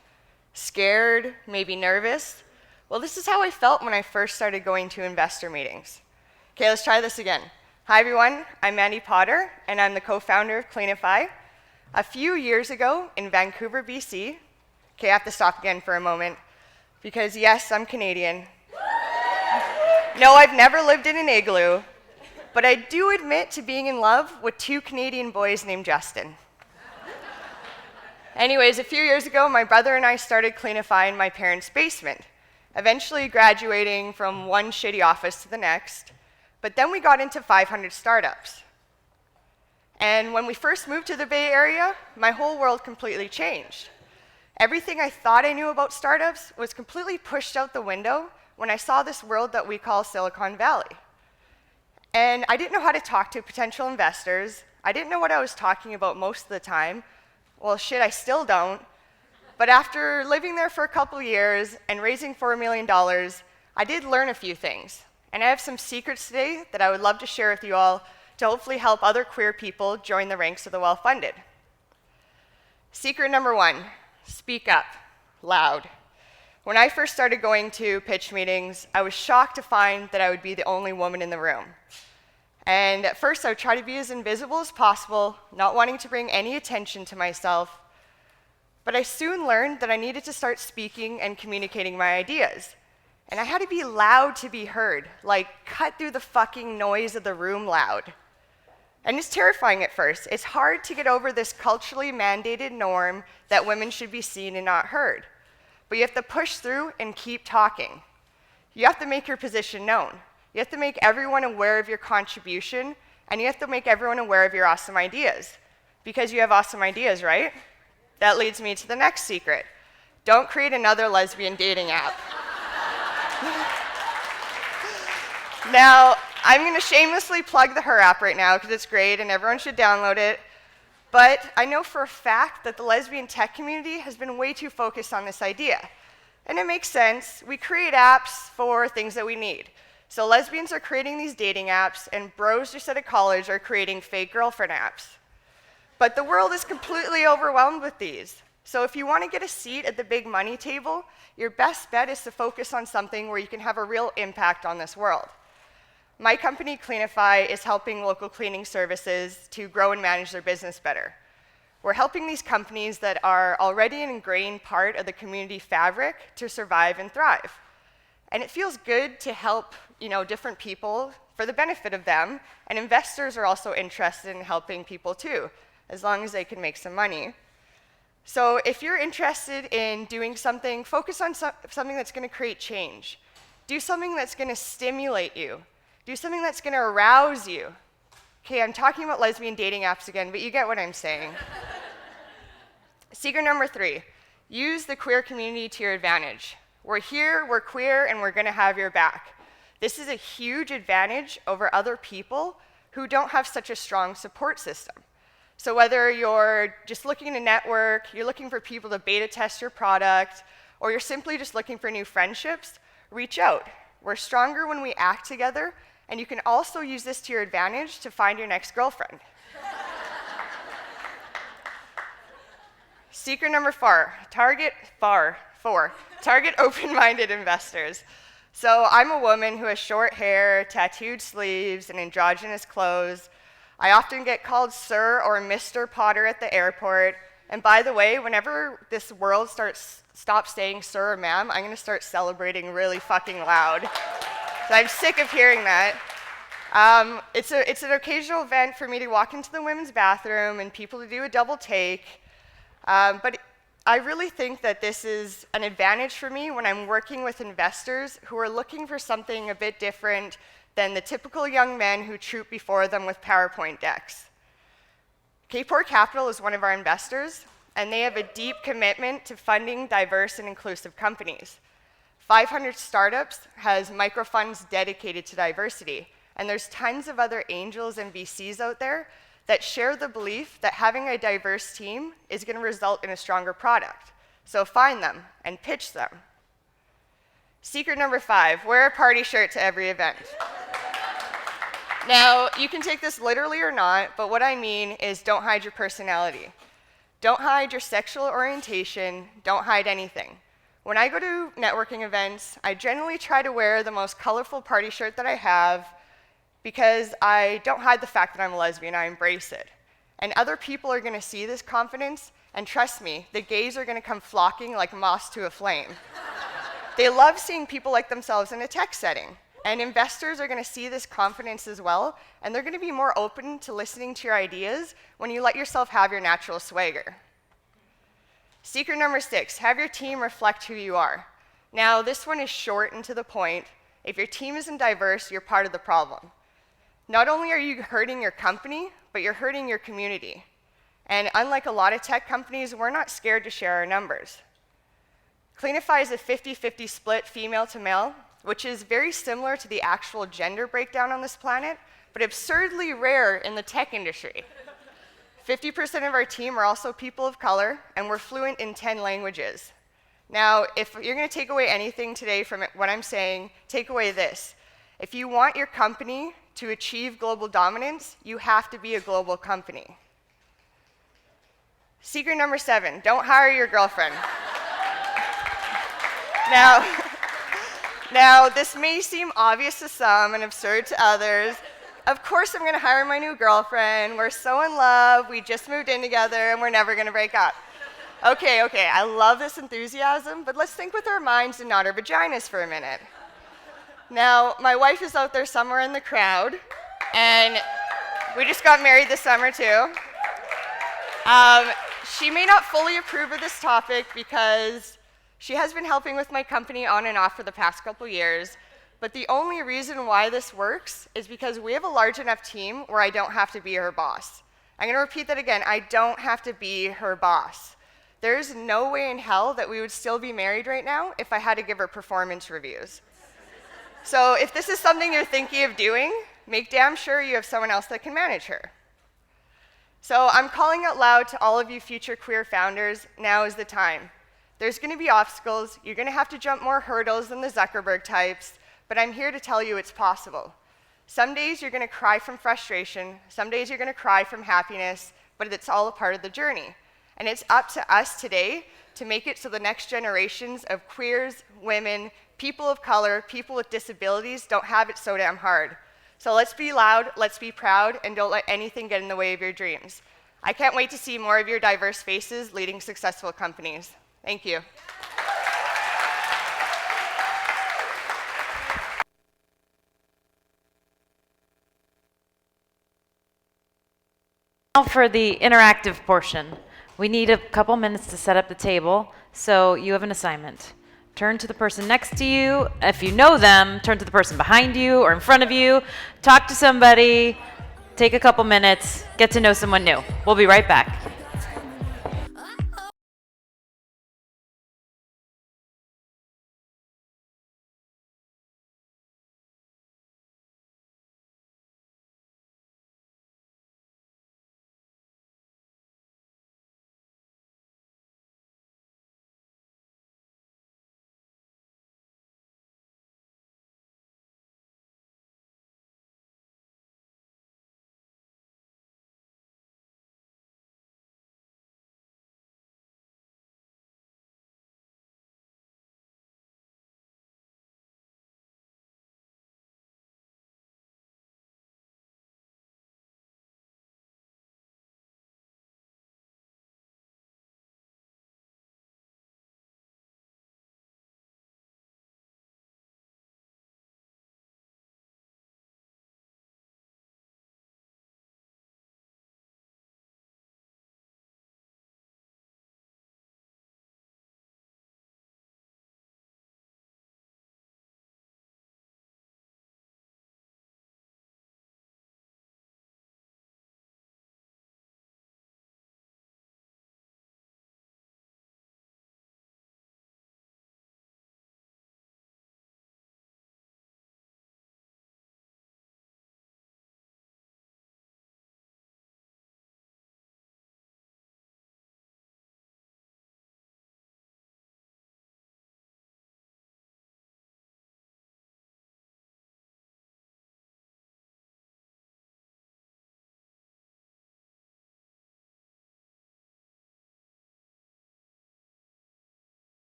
Scared, maybe nervous? Well, this is how I felt when I first started going to investor meetings. Okay, let's try this again. Hi, everyone. I'm Mandy Potter, and I'm the co-founder of Cleanify. A few years ago in Vancouver, BC, okay, I have to stop again for a moment, because yes, I'm Canadian. No, I've never lived in an igloo, but I do admit to being in love with 2 Canadian boys named Justin. Anyways, a few years ago, my brother and I started Cleanify in my parents' basement, eventually graduating from one shitty office to the next, but then we got into 500 startups. And when we first moved to the Bay Area, my whole world completely changed. Everything I thought I knew about startups was completely pushed out the window when I saw this world that we call Silicon Valley. And I didn't know how to talk to potential investors. I didn't know what I was talking about most of the time. Well, shit, I still don't. But after living there for a couple years and raising $4 million, I did learn a few things. And I have some secrets today that I would love to share with you all to hopefully help other queer people join the ranks of the well-funded. Secret number 1, speak up, loud. When I first started going to pitch meetings, I was shocked to find that I would be the only woman in the room. And at first, I would try to be as invisible as possible, not wanting to bring any attention to myself. But I soon learned that I needed to start speaking and communicating my ideas. And I had to be loud to be heard, like cut through the fucking noise of the room loud. And it's terrifying at first. It's hard to get over this culturally mandated norm that women should be seen and not heard. But you have to push through and keep talking. You have to make your position known. You have to make everyone aware of your contribution, and you have to make everyone aware of your awesome ideas. Because you have awesome ideas, right? That leads me to the next secret. Don't create another lesbian dating app. Now, I'm going to shamelessly plug the Her app right now because it's great and everyone should download it. But I know for a fact that the lesbian tech community has been way too focused on this idea. And it makes sense. We create apps for things that we need. So lesbians are creating these dating apps, and bros just out of college are creating fake girlfriend apps. But the world is completely overwhelmed with these. So if you want to get a seat at the big money table, your best bet is to focus on something where you can have a real impact on this world. My company, Cleanify, is helping local cleaning services to grow and manage their business better. We're helping these companies that are already an ingrained part of the community fabric to survive and thrive. And it feels good to help, different people for the benefit of them, and investors are also interested in helping people too, as long as they can make some money. So if you're interested in doing something, focus on something that's going to create change. Do something that's going to stimulate you. Do something that's going to arouse you. Okay, I'm talking about lesbian dating apps again, but you get what I'm saying. Secret number 3, use the queer community to your advantage. We're here, we're queer, and we're going to have your back. This is a huge advantage over other people who don't have such a strong support system. So whether you're just looking to network, you're looking for people to beta test your product, or you're simply just looking for new friendships, reach out. We're stronger when we act together, and you can also use this to your advantage to find your next girlfriend. Secret number 4, target open-minded investors. So I'm a woman who has short hair, tattooed sleeves, and androgynous clothes. I often get called Sir or Mr. Potter at the airport. And by the way, whenever this world stops saying Sir or Ma'am, I'm going to start celebrating really fucking loud. So I'm sick of hearing that. It's an occasional event for me to walk into the women's bathroom and people to do a double take. But I really think that this is an advantage for me when I'm working with investors who are looking for something a bit different than the typical young men who troop before them with PowerPoint decks. K4 Capital is one of our investors, and they have a deep commitment to funding diverse and inclusive companies. 500 Startups has microfunds dedicated to diversity, and there's tons of other angels and VCs out there that share the belief that having a diverse team is going to result in a stronger product. So find them and pitch them. Secret number 5, wear a party shirt to every event. Now, you can take this literally or not, but what I mean is don't hide your personality. Don't hide your sexual orientation. Don't hide anything. When I go to networking events, I generally try to wear the most colorful party shirt that I have because I don't hide the fact that I'm a lesbian. I embrace it. And other people are going to see this confidence, and trust me, the gays are going to come flocking like moths to a flame. They love seeing people like themselves in a tech setting. And investors are going to see this confidence as well, and they're going to be more open to listening to your ideas when you let yourself have your natural swagger. Secret number 6, have your team reflect who you are. Now, this one is short and to the point. If your team isn't diverse, you're part of the problem. Not only are you hurting your company, but you're hurting your community. And unlike a lot of tech companies, we're not scared to share our numbers. Cleanify is a 50-50 split female to male, which is very similar to the actual gender breakdown on this planet, but absurdly rare in the tech industry. 50% of our team are also people of color, and we're fluent in 10 languages. Now, if you're going to take away anything today from what I'm saying, take away this. If you want your company to achieve global dominance, you have to be a global company. Secret number 7, don't hire your girlfriend. Now, this may seem obvious to some and absurd to others. Of course I'm going to hire my new girlfriend. We're so in love. We just moved in together, and we're never going to break up. Okay, I love this enthusiasm, but let's think with our minds and not our vaginas for a minute. Now, my wife is out there somewhere in the crowd, and we just got married this summer, too. She may not fully approve of this topic because she has been helping with my company on and off for the past couple years, but the only reason why this works is because we have a large enough team where I don't have to be her boss. I'm going to repeat that again. I don't have to be her boss. There's no way in hell that we would still be married right now if I had to give her performance reviews. So if this is something you're thinking of doing, make damn sure you have someone else that can manage her. So I'm calling out loud to all of you future queer founders, now is the time. There's going to be obstacles. You're going to have to jump more hurdles than the Zuckerberg types, but I'm here to tell you it's possible. Some days you're going to cry from frustration. Some days you're going to cry from happiness, but it's all a part of the journey. And it's up to us today to make it so the next generations of queers, women, people of color, people with disabilities don't have it so damn hard. So let's be loud, let's be proud, and don't let anything get in the way of your dreams. I can't wait to see more of your diverse faces leading successful companies. Thank you. Now for the interactive portion. We need a couple minutes to set up the table, so you have an assignment. Turn to the person next to you. If you know them, turn to the person behind you or in front of you. Talk to somebody. Take a couple minutes. Get to know someone new. We'll be right back.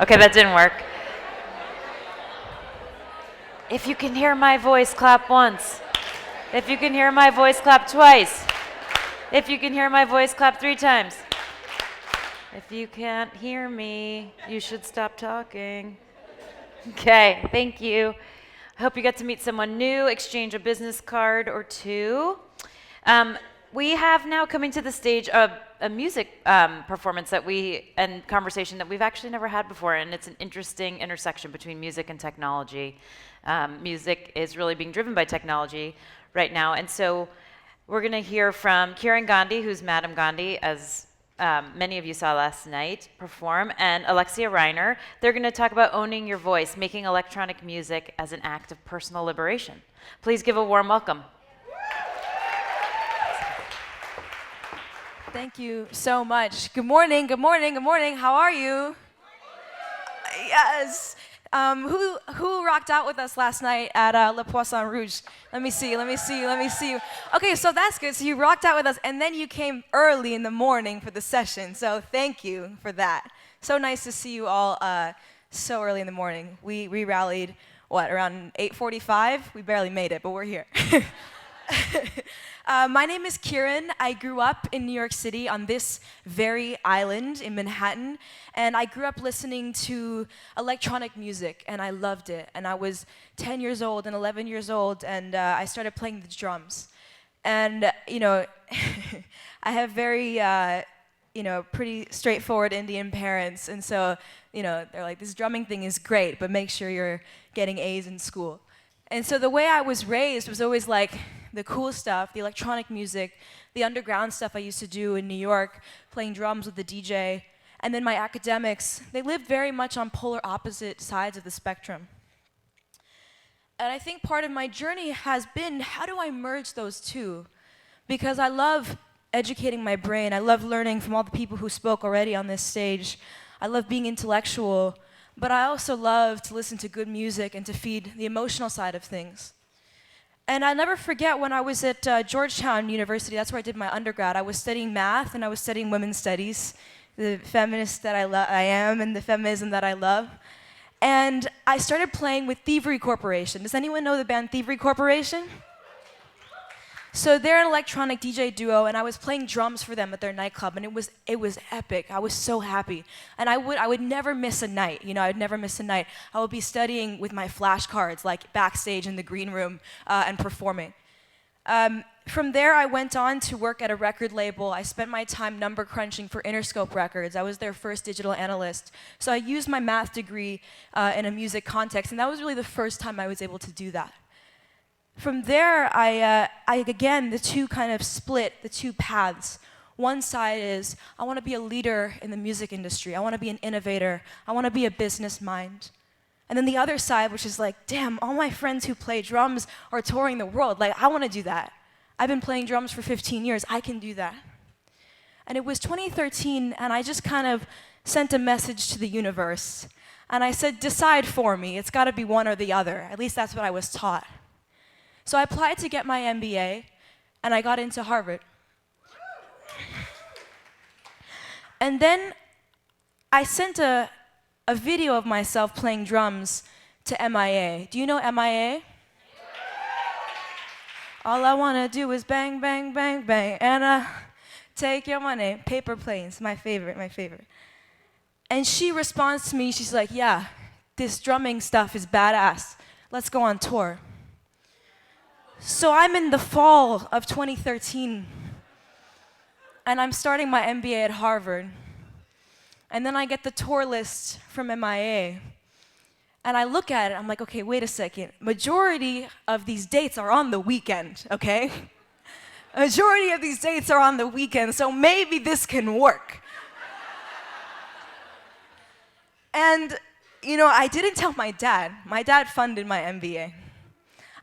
Okay, that didn't work. If you can hear my voice, clap once. If you can hear my voice, clap twice. If you can hear my voice, clap 3 times. If you can't hear me, you should stop talking. Okay, thank you. I hope you get to meet someone new, exchange a business card or 2. We have now coming to the stage a music performance and conversation that we've actually never had before, and it's an interesting intersection between music and technology. Music is really being driven by technology right now, and so we're going to hear from Kiran Gandhi, who's Madam Gandhi, as many of you saw last night perform, and Alexia Reiner. They're going to talk about owning your voice, making electronic music as an act of personal liberation. Please give a warm welcome. Thank you so much. Good morning, good morning, good morning. How are you? Yes. Who rocked out with us last night at Le Poisson Rouge? Let me see. Okay, so that's good. So you rocked out with us, and then you came early in the morning for the session. So thank you for that. So nice to see you all so early in the morning. We rallied, around 8:45? We barely made it, but we're here. My name is Kiran. I grew up in New York City on this very island in Manhattan, and I grew up listening to electronic music, and I loved it. And I was 10 years old and 11 years old, and I started playing the drums. And, I have very, pretty straightforward Indian parents, and so, they're like, this drumming thing is great, but make sure you're getting A's in school. And so the way I was raised was always like the cool stuff, the electronic music, the underground stuff I used to do in New York, playing drums with the DJ, and then my academics, they lived very much on polar opposite sides of the spectrum. And I think part of my journey has been, how do I merge those two? Because I love educating my brain, I love learning from all the people who spoke already on this stage, I love being intellectual, but I also love to listen to good music and to feed the emotional side of things. And I'll never forget when I was at Georgetown University, that's where I did my undergrad, I was studying math and I was studying women's studies, the feminist that I am and the feminism that I love. And I started playing with Thievery Corporation. Does anyone know the band Thievery Corporation? So they're an electronic DJ duo, and I was playing drums for them at their nightclub, and it was epic. I was so happy, and I would never miss a night. I'd never miss a night. I would be studying with my flashcards, like backstage in the green room, and performing. From there, I went on to work at a record label. I spent my time number crunching for Interscope Records. I was their first digital analyst. So I used my math degree in a music context, and that was really the first time I was able to do that. From there, again, the two kind of split, the two paths. One side is, I want to be a leader in the music industry. I want to be an innovator. I want to be a business mind. And then the other side, which is like, damn, all my friends who play drums are touring the world. Like, I want to do that. I've been playing drums for 15 years. I can do that. And it was 2013, and I just kind of sent a message to the universe. And I said, decide for me. It's got to be one or the other. At least that's what I was taught. So I applied to get my MBA, and I got into Harvard. And then I sent a video of myself playing drums to MIA. Do you know MIA? All I want to do is bang, bang, bang, bang, and take your money. Paper Planes, my favorite. And she responds to me, she's like, yeah, this drumming stuff is badass. Let's go on tour. So I'm in the fall of 2013, and I'm starting my MBA at Harvard. And then I get the tour list from MIA, and I look at it, I'm like, okay, wait a second. Majority of these dates are on the weekend, okay? Majority of these dates are on the weekend, so maybe this can work. And, I didn't tell my dad. My dad funded my MBA.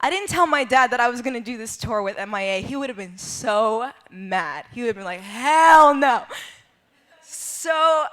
I didn't tell my dad that I was going to do this tour with MIA. He would have been so mad. He would have been like, hell no. So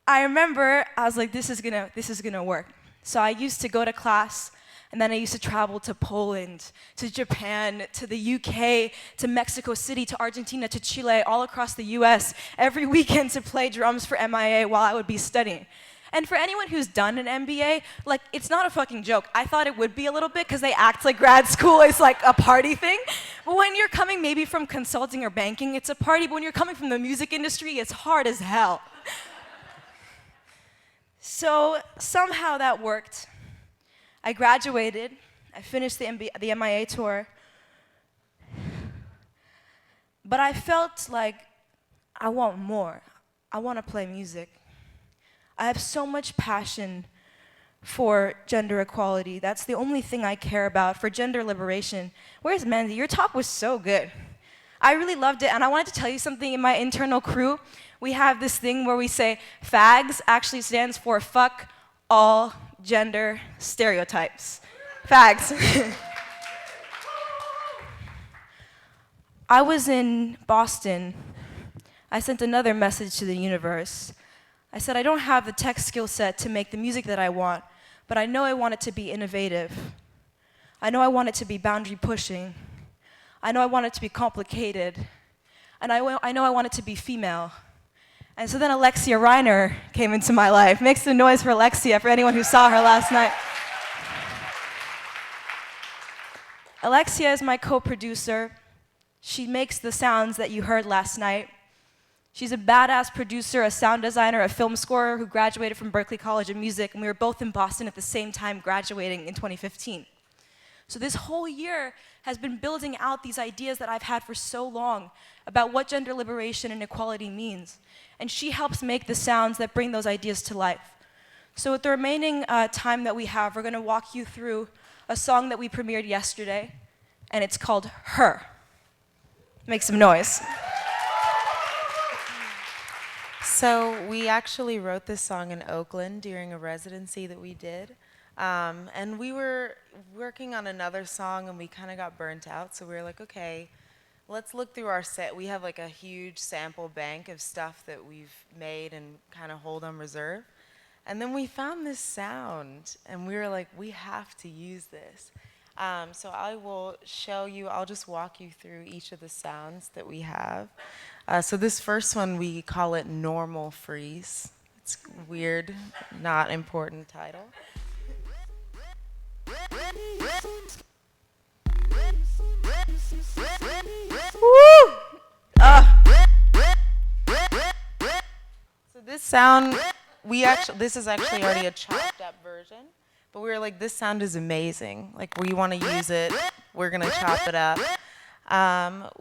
I remember I was like, this is gonna work. So I used to go to class, And then I used to travel to Poland, to Japan, to the UK, to Mexico City, to Argentina, to Chile, all across the US, every weekend to play drums for MIA while I would be studying. And for anyone who's done an MBA, like, it's not a fucking joke. I thought it would be a little bit because they act like grad school is like a party thing. But when you're coming maybe from consulting or banking, it's a party. But when you're coming from the music industry, it's hard as hell. So somehow that worked. I graduated. I finished the MIA tour. But I felt like I want more. I want to play music. I have so much passion for gender equality. That's the only thing I care about, for gender liberation. Where's Mandy? Your talk was so good. I really loved it, and I wanted to tell you something. In my internal crew, we have this thing where we say FAGS actually stands for fuck all gender stereotypes. FAGS. I was in Boston. I sent another message to the universe. I said, I don't have the tech skill set to make the music that I want, but I know I want it to be innovative. I know I want it to be boundary pushing. I know I want it to be complicated. And I know I want it to be female. And so then Alexia Reiner came into my life. Make some noise for Alexia, for anyone who saw her last night. Alexia is my co-producer. She makes the sounds that you heard last night. She's a badass producer, a sound designer, a film scorer who graduated from Berklee College of Music, and we were both in Boston at the same time, graduating in 2015. So this whole year has been building out these ideas that I've had for so long about what gender liberation and equality means. And she helps make the sounds that bring those ideas to life. So with the remaining time that we have, we're gonna walk you through a song that we premiered yesterday, and it's called Her. Make some noise. So we actually wrote this song in Oakland during a residency that we did. And we were working on another song and we kind of got burnt out. So we were like, okay, let's look through our set. We have like a huge sample bank of stuff that we've made and kind of hold on reserve. And then we found this sound and we were like, we have to use this. So I will show you, I'll just walk you through each of the sounds that we have. So this first one, we call it Normal Freeze. It's a weird, not important title. Woo! So this sound, this is actually already a chopped up version, but we were like, this sound is amazing. Like, we want to use it. We're gonna chop it up.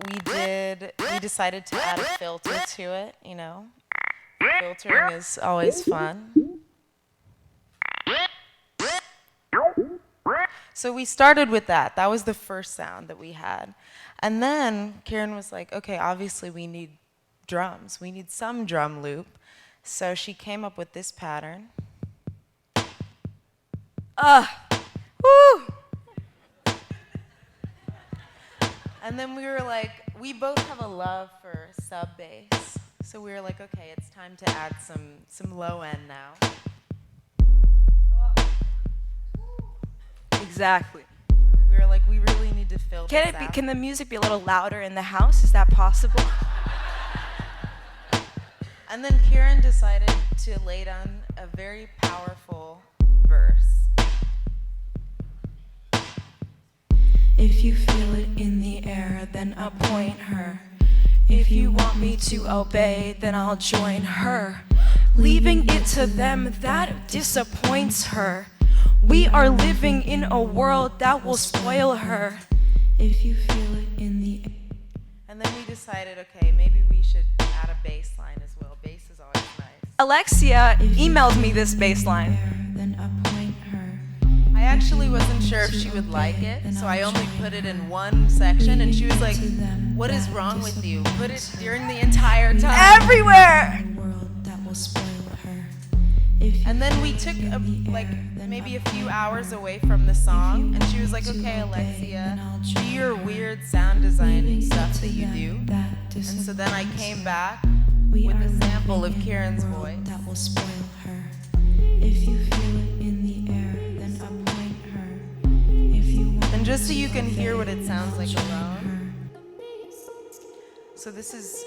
We decided to add a filter to it, you know. Filtering is always fun. So we started with that. That was the first sound that we had. And then Karen was like, okay, obviously we need drums. We need some drum loop. So she came up with this pattern. Woo! And then we were like, we both have a love for sub bass. So we were like, okay, it's time to add some low end now. Exactly. We were like, we really need to fill this out. Can the music be a little louder in the house? Is that possible? And then Karen decided to lay down a very powerful verse. If you feel it in the air, then appoint her. If you want me to obey, then I'll join her. Leaving it to them, that disappoints her. We are living in a world that will spoil her. If you feel it in the air. And then we decided, okay, maybe we should add a bass line as well. Bass is always nice. Alexia emailed me this bass line. I actually wasn't sure if she would like it, so I only put it in one section, and she was like, what is wrong with you? Put it during the entire time. Everywhere! And then we took maybe a few hours away from the song, and she was like, okay, Alexia, do your weird sound design stuff that you do. And so then I came back with a sample of Kieran's voice. That will spoil her. If you feel it in the air, then appoint her. And just so you can hear what it sounds like alone. So this is,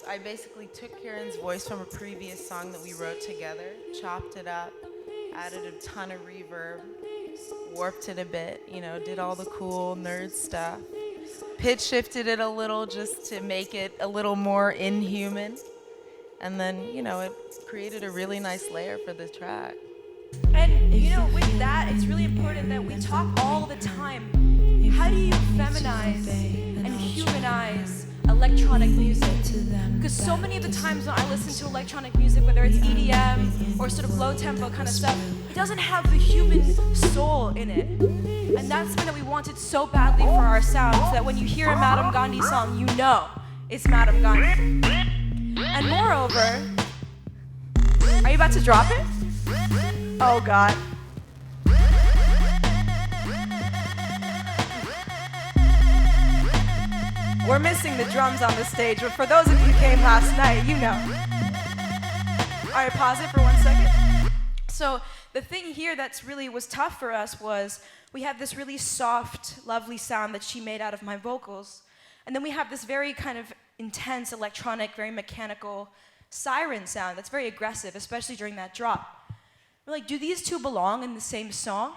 I basically took Karen's voice from a previous song that we wrote together, chopped it up, added a ton of reverb, warped it a bit, you know, did all the cool nerd stuff. Pitch shifted it a little just to make it a little more inhuman. And then, you know, it created a really nice layer for the track. And, you know, with that, it's really important that we talk all the time. How do you feminize and humanize electronic music? Because so many of the times when I listen to electronic music, whether it's EDM or sort of low tempo kind of stuff, it doesn't have the human soul in it. And that's something that we wanted so badly for our sound, so that when you hear a Madame Gandhi song, you know it's Madame Gandhi. And moreover, are you about to drop it? Oh God. We're missing the drums on the stage, but for those of you who came last night, you know. All right, pause it for 1 second. So the thing here that's really was tough for us was we have this really soft, lovely sound that she made out of my vocals. And then we have this very kind of intense electronic, very mechanical siren sound that's very aggressive, especially during that drop. We're like, do these two belong in the same song?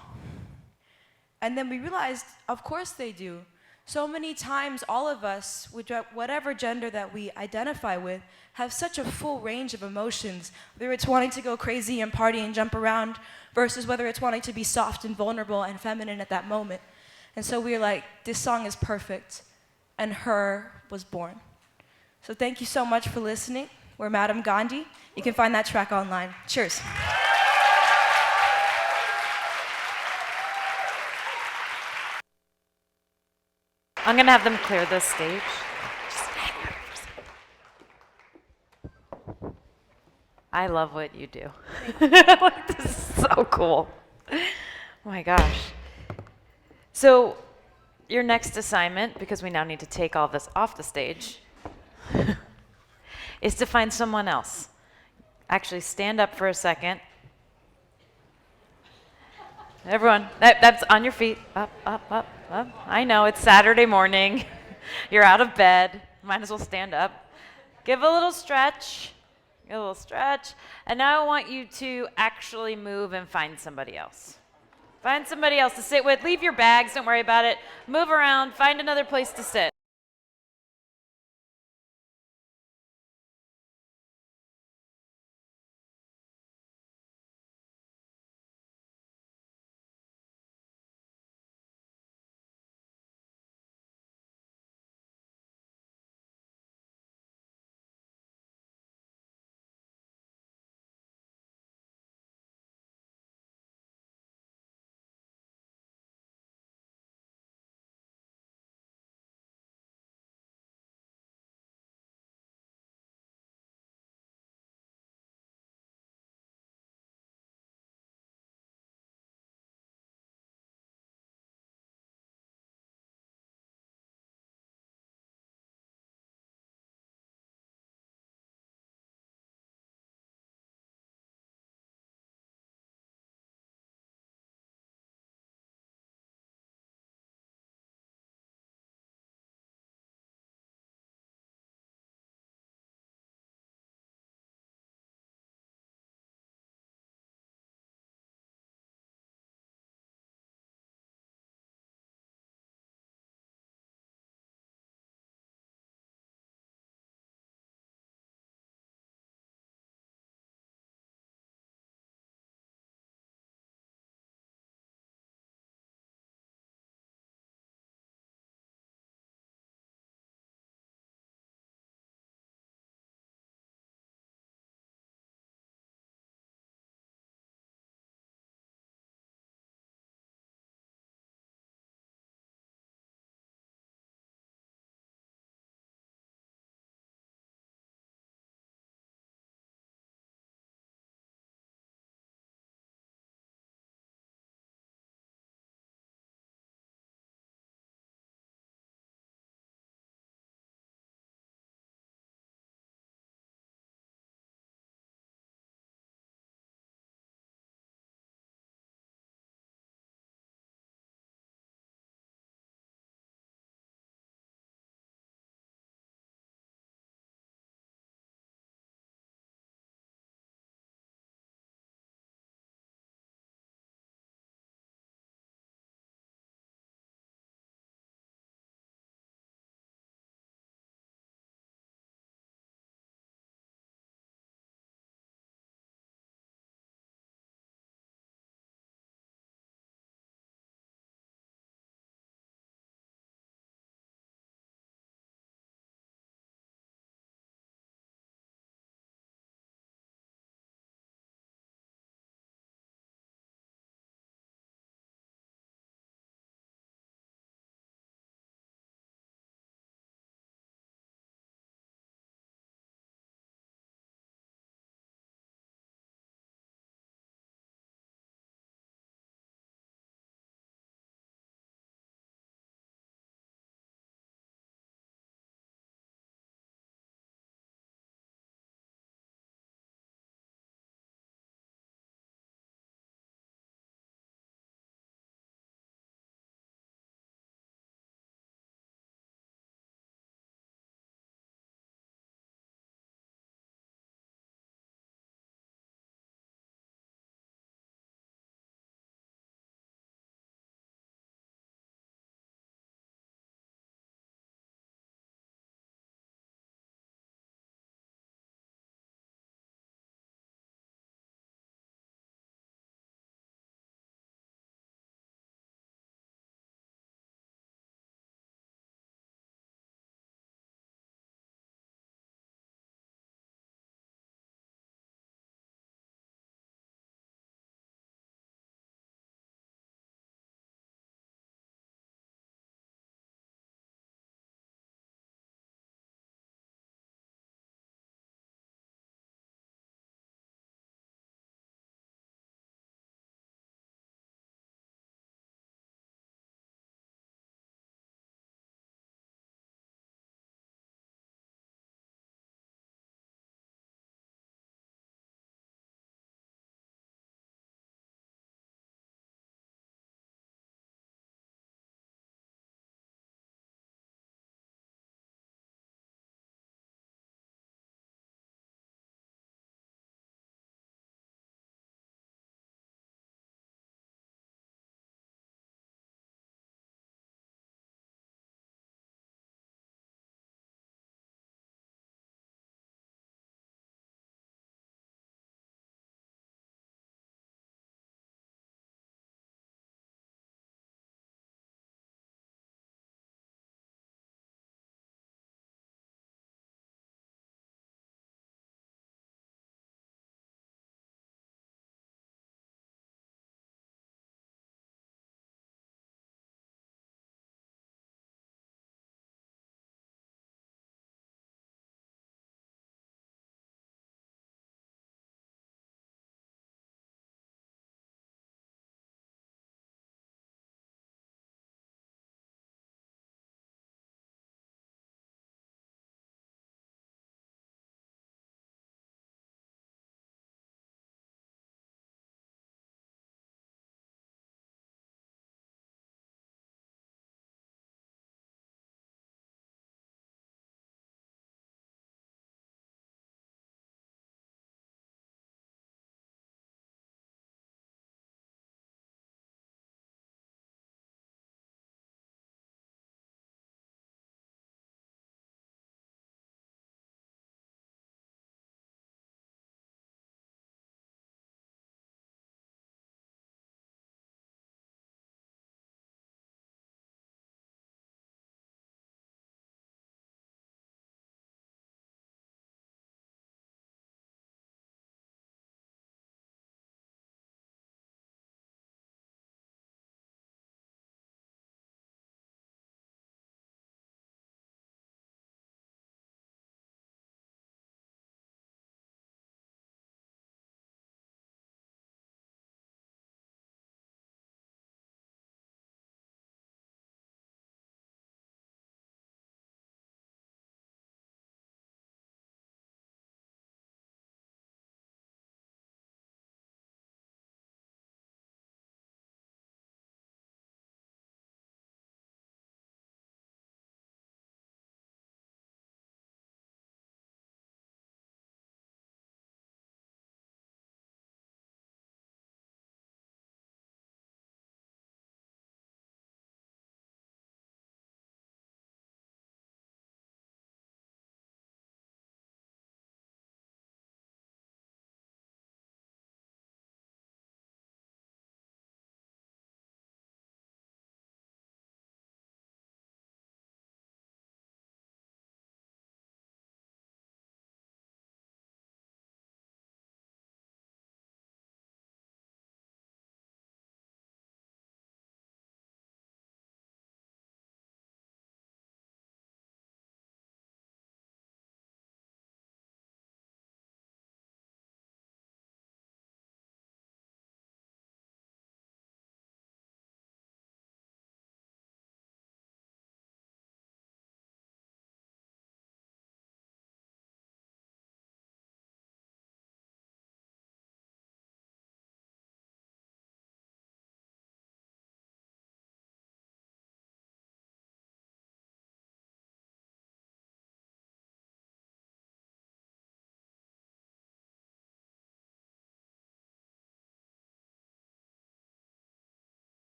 And then we realized, of course they do. So many times, all of us, whatever gender that we identify with, have such a full range of emotions, whether it's wanting to go crazy and party and jump around, versus whether it's wanting to be soft and vulnerable and feminine at that moment. And so we were like, this song is perfect, and Her was born. So thank you so much for listening. We're Madame Gandhi. You can find that track online. Cheers. I'm gonna have them clear the stage. I love what you do. Like, this is so cool. Oh my gosh. So your next assignment, because we now need to take all this off the stage, is to find someone else. Actually, stand up for a second. Everyone, that's on your feet. Up, up, up, up. I know, it's Saturday morning. You're out of bed. Might as well stand up. Give a little stretch. Give a little stretch. And now I want you to actually move and find somebody else. Find somebody else to sit with. Leave your bags. Don't worry about it. Move around. Find another place to sit.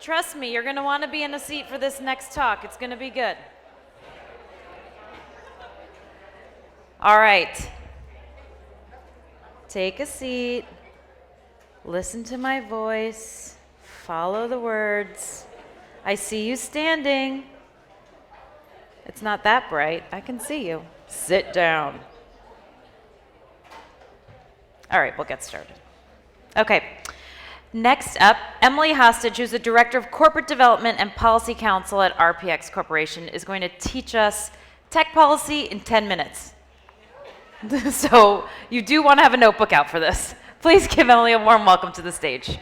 Trust me, you're going to want to be in a seat for this next talk. It's going to be good. All right. Take a seat. Listen to my voice. Follow the words. I see you standing. It's not that bright. I can see you. Sit down. All right, we'll get started. Okay. Next up, Emily Hostage, who's the Director of Corporate Development and Policy Counsel at RPX Corporation, is going to teach us tech policy in 10 minutes. So you do want to have a notebook out for this. Please give Emily a warm welcome to the stage.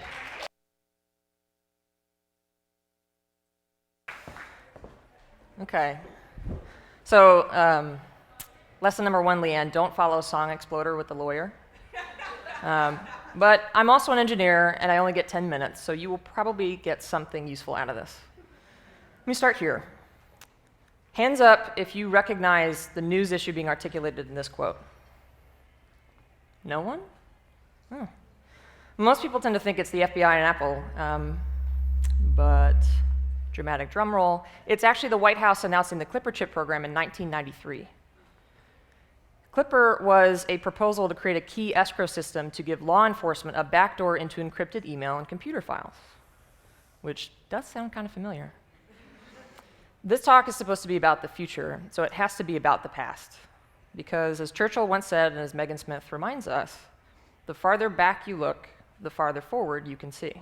Okay. So lesson number 1, Leanne, don't follow Song Exploder with the lawyer. But I'm also an engineer, and I only get 10 minutes, so you will probably get something useful out of this. Let me start here. Hands up if you recognize the news issue being articulated in this quote. No one? Oh. Most people tend to think it's the FBI and Apple, but dramatic drum roll, it's actually the White House announcing the Clipper chip program in 1993. Clipper was a proposal to create a key escrow system to give law enforcement a backdoor into encrypted email and computer files, which does sound kind of familiar. This talk is supposed to be about the future, so it has to be about the past. Because as Churchill once said, and as Megan Smith reminds us, the farther back you look, the farther forward you can see.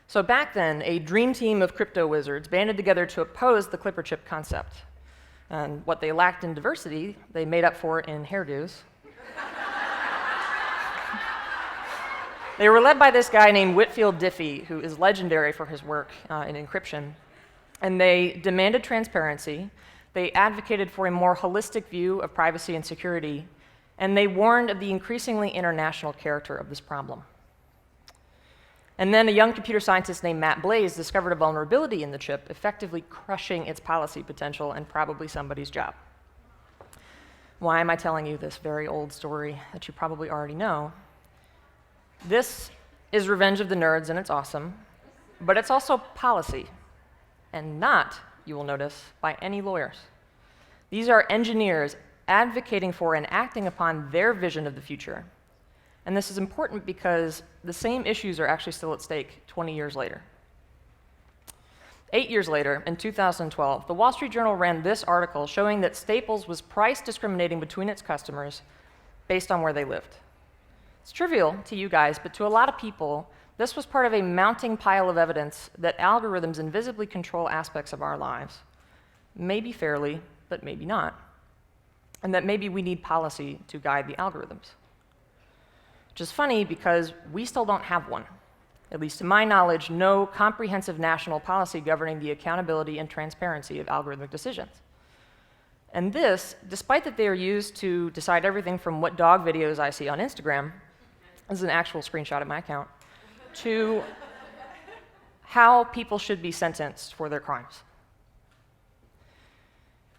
So back then, a dream team of crypto wizards banded together to oppose the Clipper chip concept. And what they lacked in diversity, they made up for in hairdos. They were led by this guy named Whitfield Diffie, who is legendary for his work in encryption. And they demanded transparency, they advocated for a more holistic view of privacy and security, and they warned of the increasingly international character of this problem. And then a young computer scientist named Matt Blaze discovered a vulnerability in the chip, effectively crushing its policy potential and probably somebody's job. Why am I telling you this very old story that you probably already know? This is Revenge of the Nerds, and it's awesome, but it's also policy, and not, you will notice, by any lawyers. These are engineers advocating for and acting upon their vision of the future. And this is important because the same issues are actually still at stake 20 years later. 8 years later, in 2012, the Wall Street Journal ran this article showing that Staples was price discriminating between its customers based on where they lived. It's trivial to you guys, but to a lot of people, this was part of a mounting pile of evidence that algorithms invisibly control aspects of our lives, maybe fairly, but maybe not, and that maybe we need policy to guide the algorithms. Which is funny because we still don't have one. At least to my knowledge, no comprehensive national policy governing the accountability and transparency of algorithmic decisions. And this, despite that they are used to decide everything from what dog videos I see on Instagram, this is an actual screenshot of my account, to how people should be sentenced for their crimes.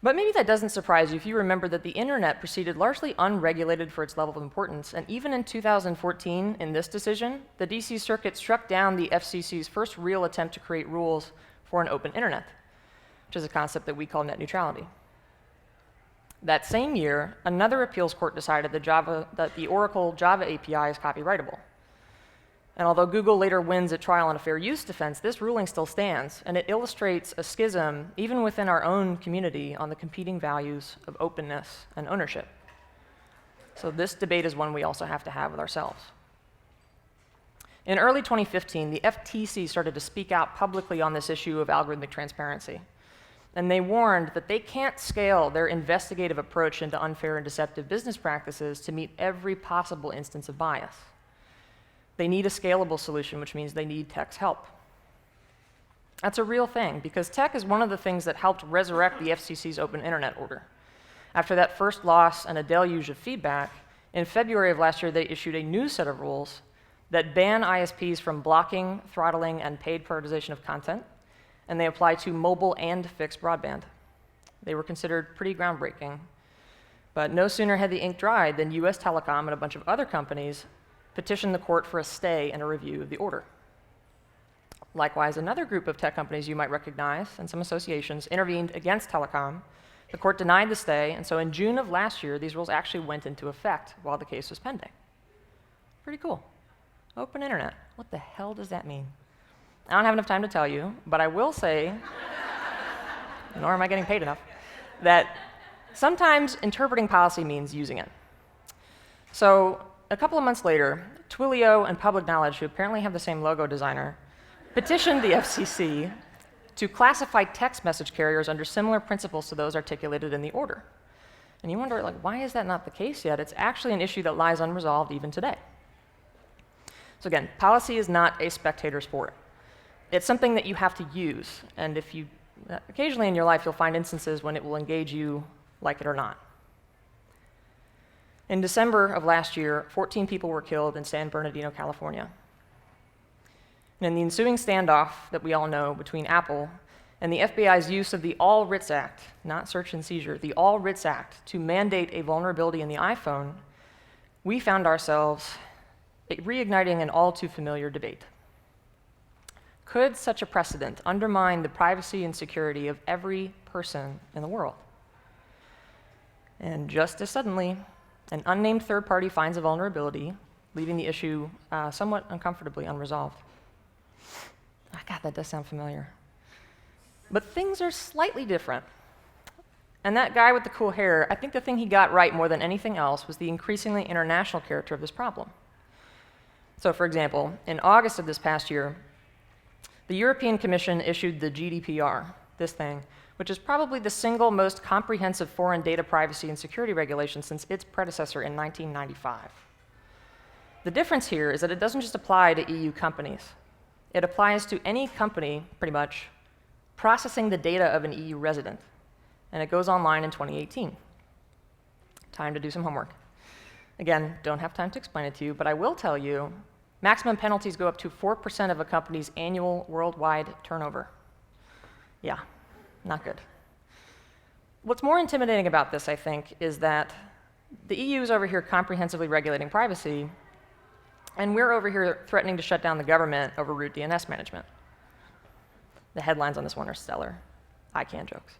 But maybe that doesn't surprise you if you remember that the internet proceeded largely unregulated for its level of importance, and even in 2014, in this decision, the DC Circuit struck down the FCC's first real attempt to create rules for an open internet, which is a concept that we call net neutrality. That same year, another appeals court decided that the Oracle Java API is copyrightable. And although Google later wins at trial on a fair use defense, this ruling still stands, and it illustrates a schism, even within our own community, on the competing values of openness and ownership. So this debate is one we also have to have with ourselves. In early 2015, the FTC started to speak out publicly on this issue of algorithmic transparency. And they warned that they can't scale their investigative approach into unfair and deceptive business practices to meet every possible instance of bias. They need a scalable solution, which means they need tech's help. That's a real thing, because tech is one of the things that helped resurrect the FCC's open internet order. After that first loss and a deluge of feedback, in February of last year, they issued a new set of rules that ban ISPs from blocking, throttling, and paid prioritization of content, and they apply to mobile and fixed broadband. They were considered pretty groundbreaking. But no sooner had the ink dried than US Telecom and a bunch of other companies petitioned the court for a stay and a review of the order. Likewise, another group of tech companies you might recognize and some associations intervened against telecom. The court denied the stay, and so in June of last year, these rules actually went into effect while the case was pending. Pretty cool. Open internet. What the hell does that mean? I don't have enough time to tell you, but I will say, nor am I getting paid enough, that sometimes interpreting policy means using it. So a couple of months later, Twilio and Public Knowledge, who apparently have the same logo designer, petitioned the FCC to classify text message carriers under similar principles to those articulated in the order. And you wonder, like, why is that not the case yet? It's actually an issue that lies unresolved even today. So again, policy is not a spectator sport. It's something that you have to use, and if you occasionally in your life you'll find instances when it will engage you like it or not. In December of last year, 14 people were killed in San Bernardino, California. And in the ensuing standoff that we all know between Apple and the FBI's use of the All Writs Act, not search and seizure, the All Writs Act to mandate a vulnerability in the iPhone, we found ourselves reigniting an all too familiar debate. Could such a precedent undermine the privacy and security of every person in the world? And just as suddenly, an unnamed third party finds a vulnerability, leaving the issue somewhat uncomfortably unresolved. God, that does sound familiar. But things are slightly different. And that guy with the cool hair, I think the thing he got right more than anything else was the increasingly international character of this problem. So for example, in August of this past year, the European Commission issued the GDPR, this thing, which is probably the single most comprehensive foreign data privacy and security regulation since its predecessor in 1995. The difference here is that it doesn't just apply to EU companies. It applies to any company, pretty much, processing the data of an EU resident. And it goes online in 2018. Time to do some homework. Again, don't have time to explain it to you, but I will tell you, maximum penalties go up to 4% of a company's annual worldwide turnover. Yeah, not good. What's more intimidating about this, I think, is that the EU is over here comprehensively regulating privacy, and we're over here threatening to shut down the government over root DNS management. The headlines on this one are stellar. I can jokes.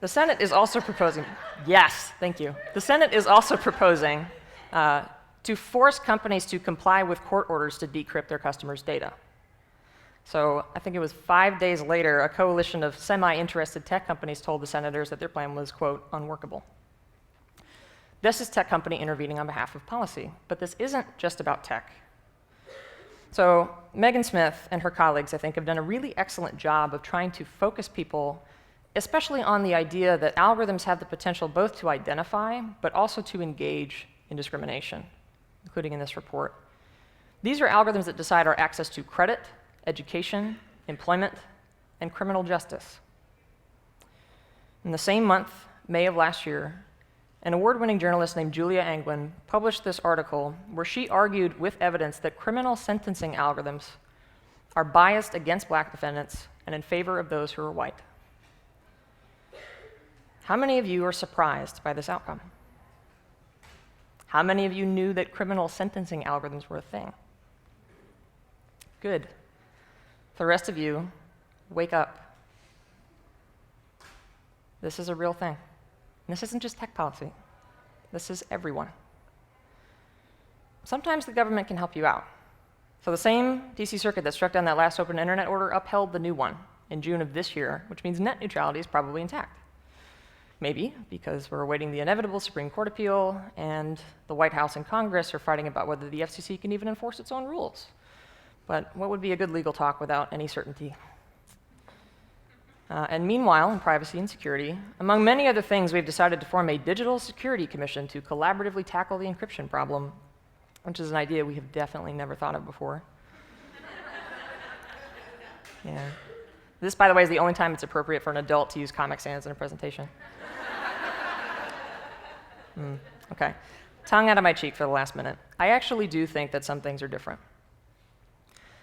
The Senate is also proposing, yes, thank you. The Senate is also proposing to force companies to comply with court orders to decrypt their customers' data. So I think it was 5 days later, a coalition of semi-interested tech companies told the senators that their plan was, quote, unworkable. This is tech company intervening on behalf of policy, but this isn't just about tech. So Megan Smith and her colleagues, I think, have done a really excellent job of trying to focus people, especially on the idea that algorithms have the potential both to identify, but also to engage in discrimination, including in this report. These are algorithms that decide our access to credit, education, employment, and criminal justice. In the same month, May of last year, an award-winning journalist named Julia Angwin published this article where she argued with evidence that criminal sentencing algorithms are biased against black defendants and in favor of those who are white. How many of you are surprised by this outcome? How many of you knew that criminal sentencing algorithms were a thing? Good. For the rest of you, wake up. This is a real thing. And this isn't just tech policy. This is everyone. Sometimes the government can help you out. So the same DC Circuit that struck down that last open internet order upheld the new one in June of this year, which means net neutrality is probably intact. Maybe because we're awaiting the inevitable Supreme Court appeal, and the White House and Congress are fighting about whether the FCC can even enforce its own rules. But what would be a good legal talk without any certainty? And meanwhile, in privacy and security, among many other things, we've decided to form a digital security commission to collaboratively tackle the encryption problem, which is an idea we have definitely never thought of before. Yeah. This, by the way, is the only time it's appropriate for an adult to use Comic Sans in a presentation. Okay. Tongue out of my cheek for the last minute. I actually do think that some things are different.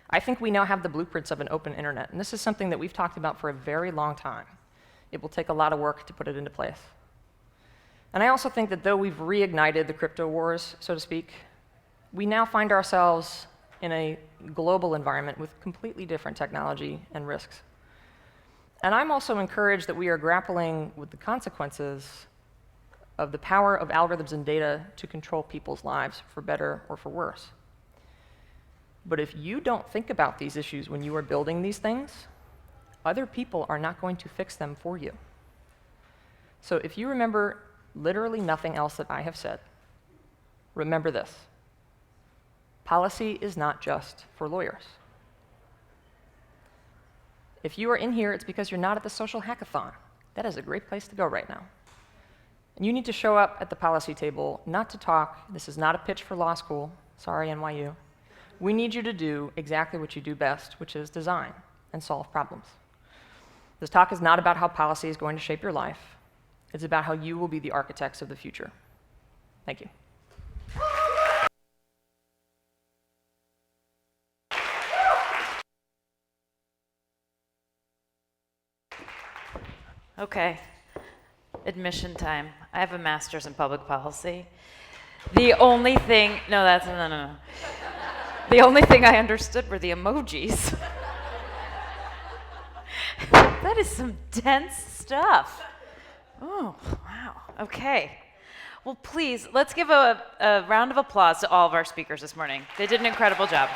I think we now have the blueprints of an open internet, and this is something that we've talked about for a very long time. It will take a lot of work to put it into place. And I also think that though we've reignited the crypto wars, so to speak, we now find ourselves in a global environment with completely different technology and risks. And I'm also encouraged that we are grappling with the consequences of the power of algorithms and data to control people's lives for better or for worse. But if you don't think about these issues when you are building these things, other people are not going to fix them for you. So if you remember literally nothing else that I have said, remember this. Policy is not just for lawyers. If you are in here, it's because you're not at the social hackathon. That is a great place to go right now. And you need to show up at the policy table, not to talk. This is not a pitch for law school. Sorry, NYU. We need you to do exactly what you do best, which is design and solve problems. This talk is not about how policy is going to shape your life. It's about how you will be the architects of the future. Thank you. Okay, admission time. I have a master's in public policy. The only thing, no. The only thing I understood were the emojis. That is some dense stuff. Oh, wow, okay. Well, please, let's give a round of applause to all of our speakers this morning. They did an incredible job.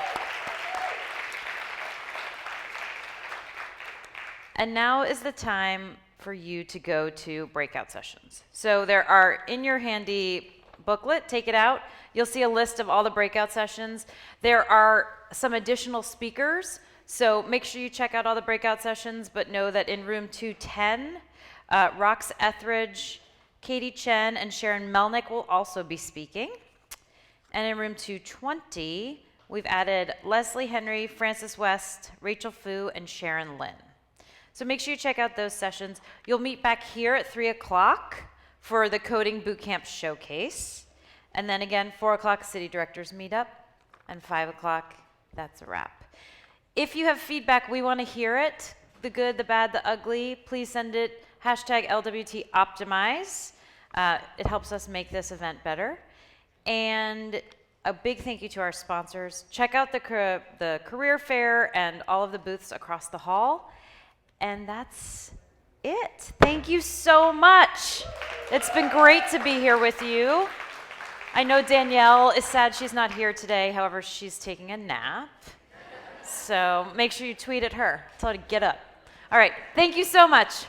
And now is the time for you to go to breakout sessions. So there are in your handy booklet, take it out. You'll see a list of all the breakout sessions. There are some additional speakers, so make sure you check out all the breakout sessions, but know that in room 210, Rox Etheridge, Katie Chen, and Sharon Melnick will also be speaking. And in room 220, we've added Leslie Henry, Francis West, Rachel Fu, and Sharon Lin. So make sure you check out those sessions. You'll meet back here at 3 o'clock for the Coding Bootcamp Showcase. And then again, 4 o'clock, City Directors Meetup. And 5 o'clock, that's a wrap. If you have feedback, we want to hear it. The good, the bad, the ugly. Please send it, #LWTOptimize. It helps us make this event better. And a big thank you to our sponsors. Check out the career fair and all of the booths across the hall. And that's it. Thank you so much. It's been great to be here with you. I know Danielle is sad she's not here today. However, she's taking a nap. So make sure you tweet at her. Tell her to get up. All right. Thank you so much.